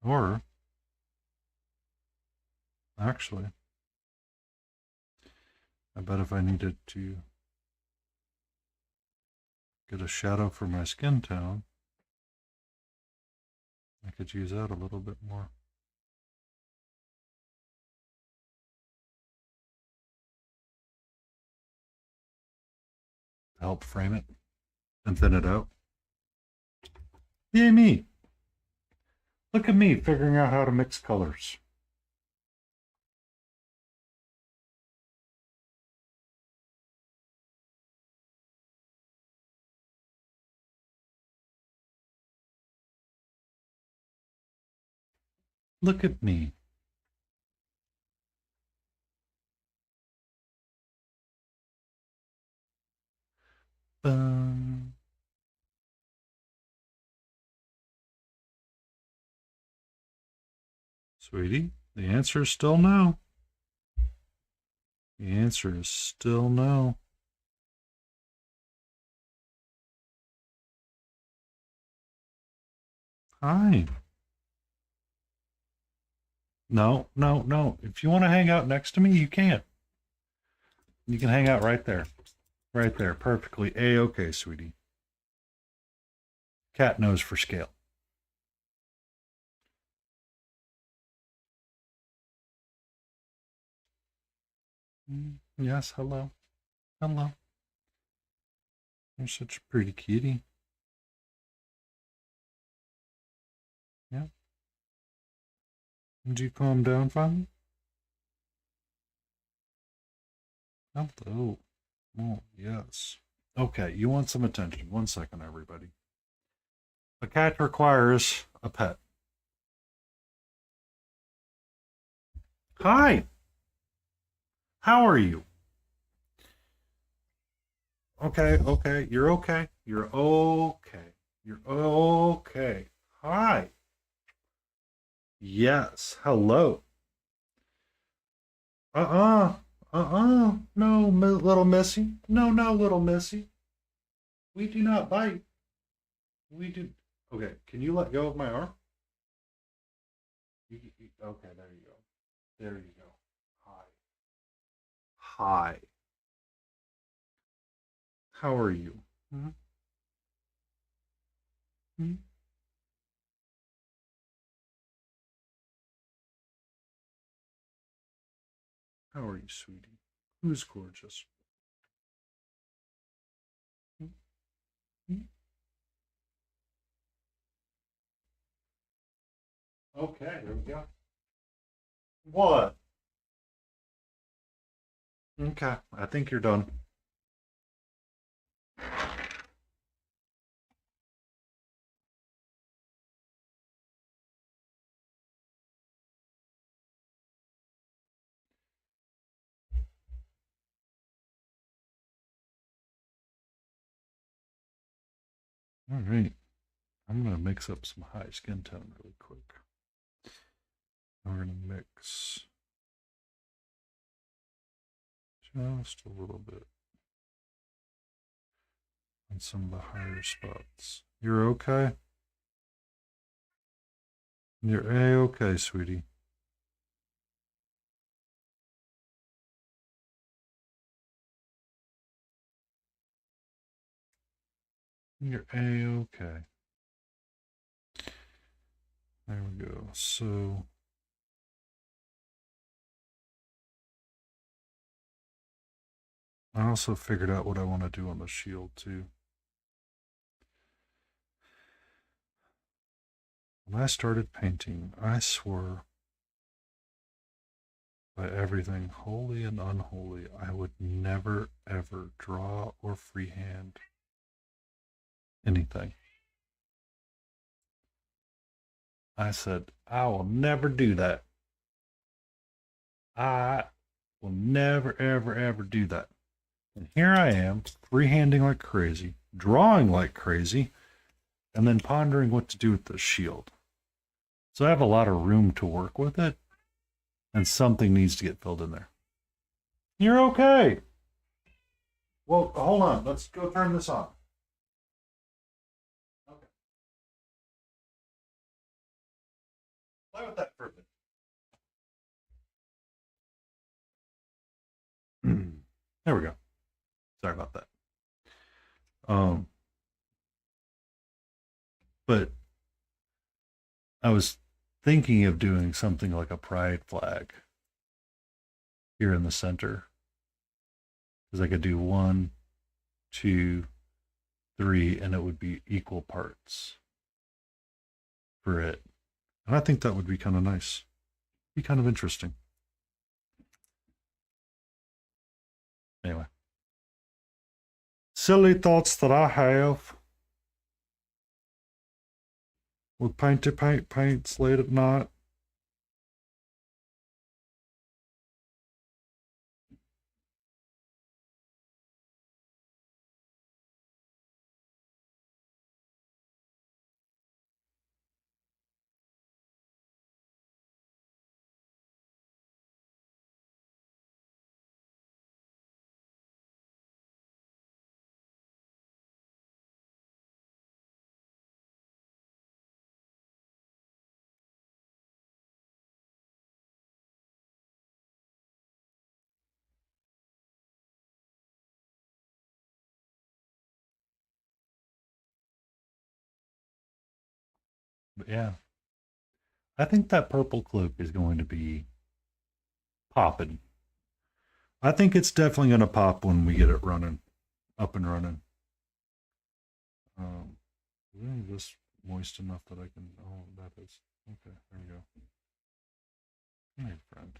Or, actually, I bet if I needed to get a shadow for my skin tone, I could use that a little bit more. To help frame it and thin it out. Yay me! Look at me figuring out how to mix colors. Look at me. Bum. Sweetie, the answer is still no. The answer is still no. Hi. No, no, no. If you want to hang out next to me, you can. You can hang out right there. Right there. Perfectly A-okay, sweetie. Cat nose for scale. Yes, hello. Hello. You're such a pretty kitty. Yeah. Did you calm down finally? Hello. Oh, yes. Okay, you want some attention. 1 second, everybody. A cat requires a pet. Hi. How are you? Okay, okay. You're okay. You're okay. You're okay. Hi. Yes. Hello. No, little missy. No, no, little missy. We do not bite. We do. Okay, can you let go of my arm? Okay, there you go. There you go. Hi. Hi. How are you? Hmm. Hmm. How are you, sweetie? Who's gorgeous? Hmm. Hmm. Okay, there we go. What? Okay, I think you're done. All right. I'm going to mix up some high skin tone really quick. We're going to mix just a little bit on some of the higher spots. You're okay? You're A-okay, sweetie. You're A-okay. There we go. So I also figured out what I want to do on the shield too. When I started painting, I swore by everything holy and unholy, I would never ever draw or freehand anything. I said, I will never do that. I will never, ever, ever do that. And here I am, freehanding like crazy, drawing like crazy, and then pondering what to do with the shield. So I have a lot of room to work with it, and something needs to get filled in there. You're okay. Well, hold on. Let's go turn this on. Okay. Play with that for a bit. There we go. Sorry about that. Um, but I was thinking of doing something like a pride flag here in the center. Because I could do 1, 2, 3, and it would be equal parts for it. And I think that would be kind of nice. Be kind of interesting. Anyway. Silly thoughts that I have. With paints late at night. But yeah, I think that purple cloak is going to be popping. I think it's definitely going to pop when we get it running, up and running. Is this moist enough that I can? Oh, that is. Okay, there we go. My friend,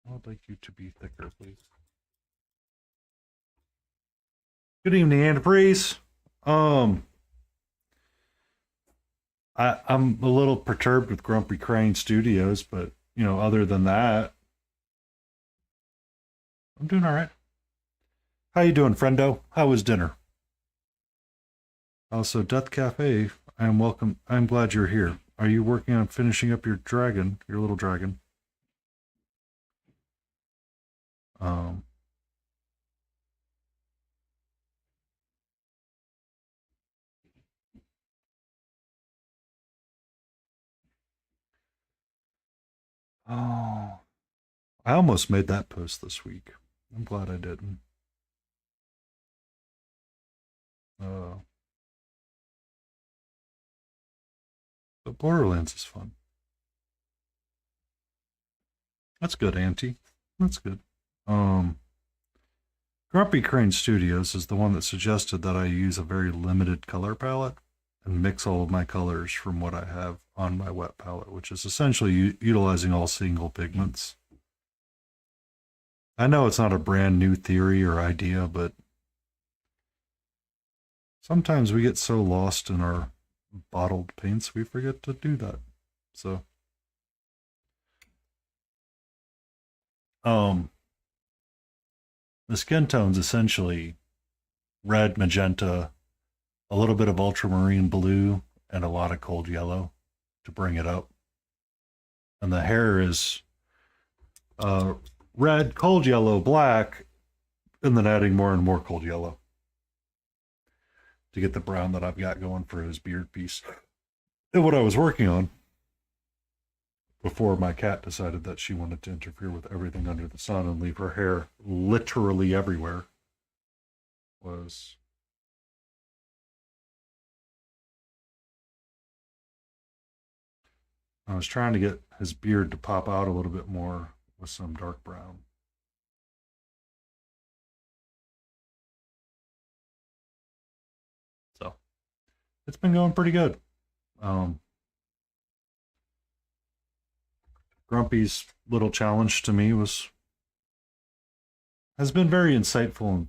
I would like you to be thicker, please. Good evening, antifreeze. I'm a little perturbed with Grumpy Crane Studios, but you know, other than that, I'm doing all right. How you doing, friendo? How was dinner? Also, Death Cafe. I am welcome. I'm glad you're here. Are you working on finishing up your dragon, your little dragon? Um. Oh, I almost made that post this week. I'm glad I didn't. Uh, but Borderlands is fun. That's good, Auntie. That's good. Um, Grumpy Crane Studios is the one that suggested that I use a very limited color palette and mix all of my colors from what I have on my wet palette, which is essentially utilizing all single pigments. I know it's not a brand new theory or idea, but sometimes we get so lost in our bottled paints we forget to do that. So, um, the skin tone's essentially red, magenta, a little bit of ultramarine blue, and a lot of cold yellow to bring it up. And the hair is uh, red, cold yellow, black, and then adding more and more cold yellow to get the brown that I've got going for his beard piece. And what I was working on before my cat decided that she wanted to interfere with everything under the sun and leave her hair literally everywhere was I was trying to get his beard to pop out a little bit more with some dark brown. So it's been going pretty good. Um, Grumpy's little challenge to me has been very insightful and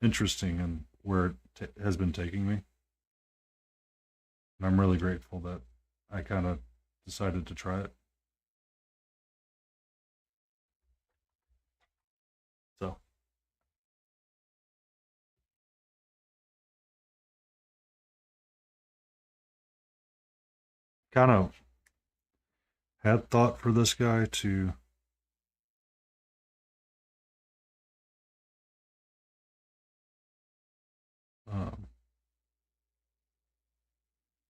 interesting and where it has been taking me. And I'm really grateful that I kind of decided to try it. So, kind of had thought for this guy to um,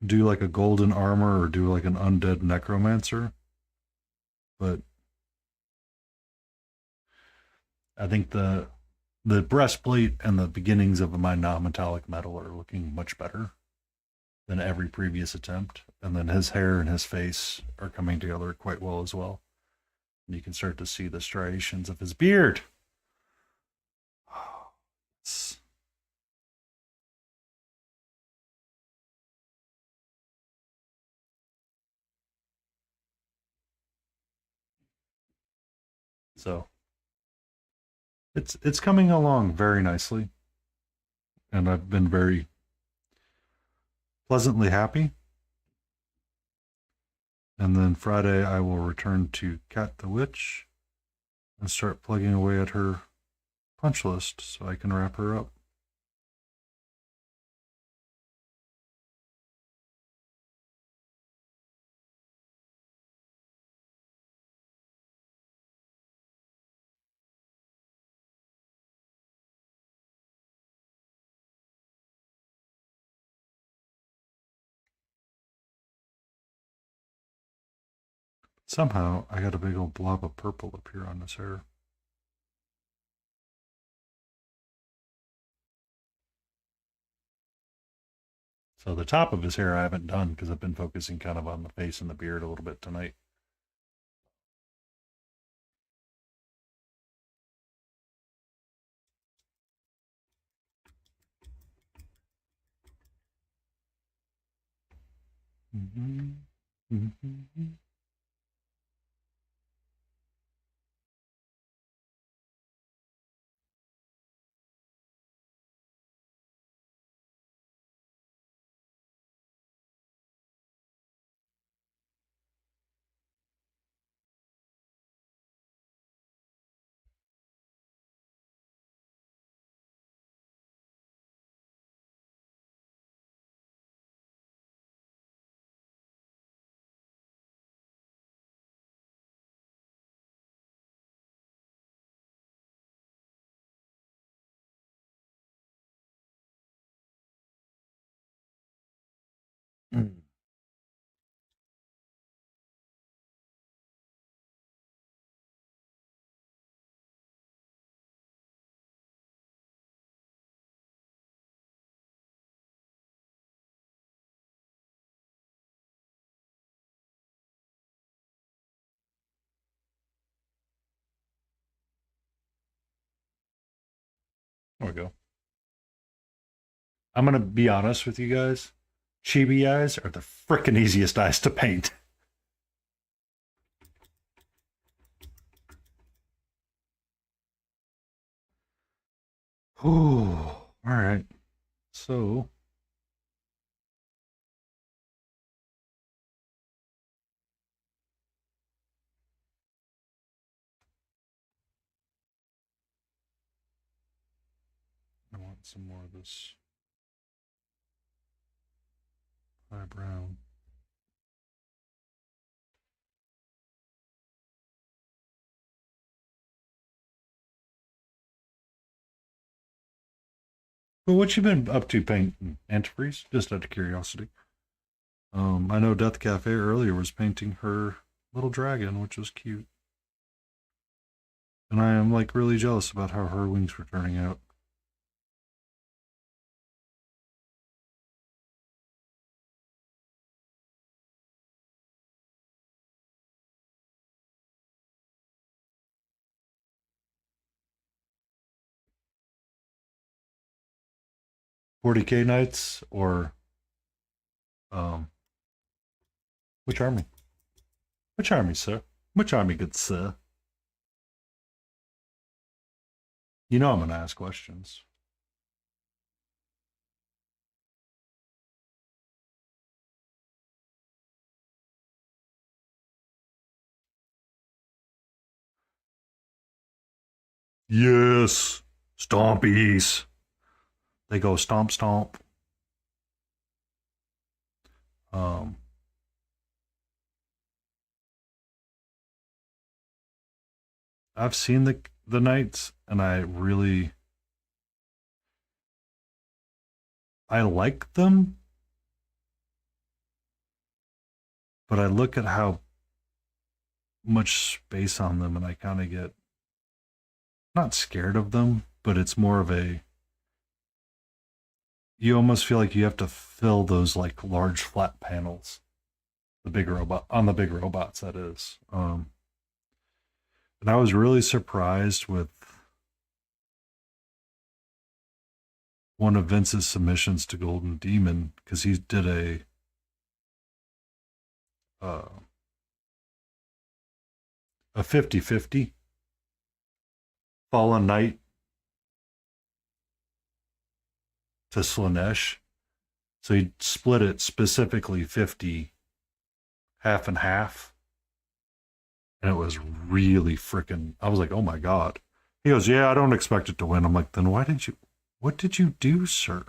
do like a golden armor or do like an undead necromancer. But I think the breastplate and the beginnings of my non-metallic metal are looking much better than every previous attempt. And then his hair and his face are coming together quite well as well. And you can start to see the striations of his beard. So it's coming along very nicely, and I've been very pleasantly happy. And then Friday I will return to Cat the Witch and start plugging away at her punch list so I can wrap her up. Somehow I got a big old blob of purple up here on this hair. So the top of his hair I haven't done because I've been focusing kind of on the face and the beard a little bit tonight. Mm-hmm. Mm-hmm. Mm. There we go. I'm gonna be honest with you guys. Chibi eyes are the freaking easiest eyes to paint. Ooh, all right. So I want some more of this eyebrow. But what you been up to painting, antifreeze? Just out of curiosity. I know Death Cafe earlier was painting her little dragon, which was cute. And I am like really jealous about how her wings were turning out. $40K nights or um which army? Which army, sir? Which army, good sir? You know I'm gonna ask questions. Yes. Stompies. They go stomp stomp. Um I've seen the knights and I like them, but I look at how much space on them and I kind of get not scared of them, but it's more of a you almost feel like you have to fill those like large flat panels. The big robot on the big robots that is. And I was really surprised with one of Vince's submissions to Golden Demon because he did uh, a 50-50 Fallen Knight to Slanesh. So he split it specifically 50 half and half. And it was really freaking, I was like, oh my God. He goes, yeah, I don't expect it to win. I'm like, then what did you do, sir?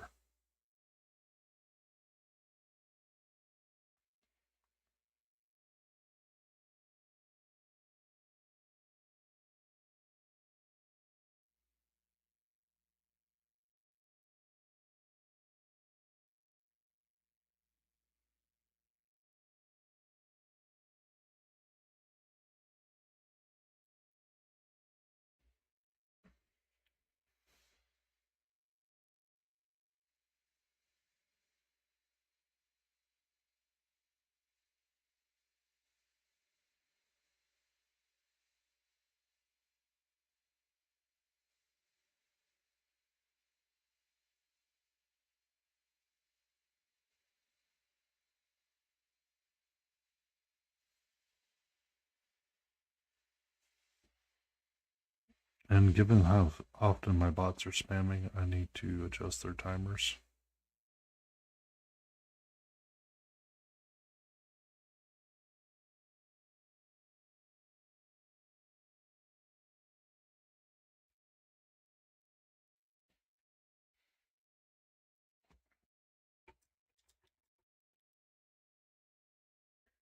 And given how often my bots are spamming, I need to adjust their timers.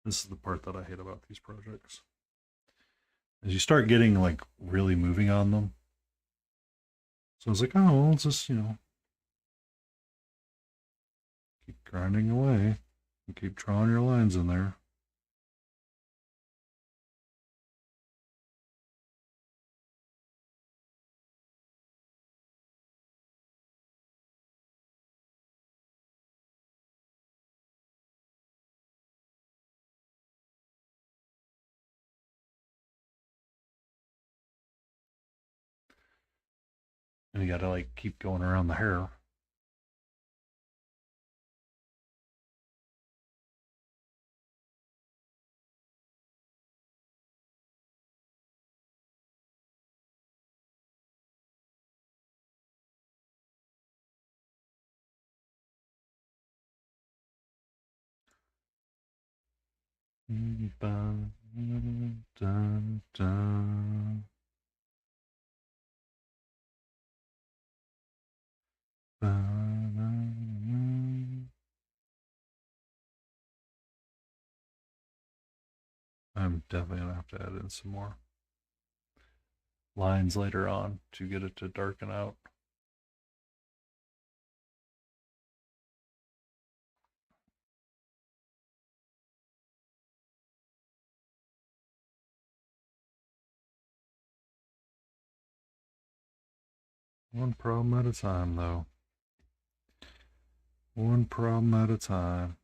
This is the part that I hate about these projects. As you start getting like really moving on them. So I was like, oh, well, let's just, keep grinding away and keep drawing your lines in there. And you gotta like keep going around the hair. Dun, dun, dun. I'm definitely gonna have to add in some more lines later on to get it to darken out. One problem at a time, though. One problem at a time.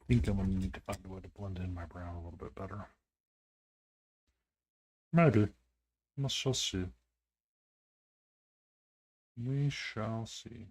I think I'm gonna need to find a way to blend in my brown a little bit better. Maybe. We shall see. We shall see.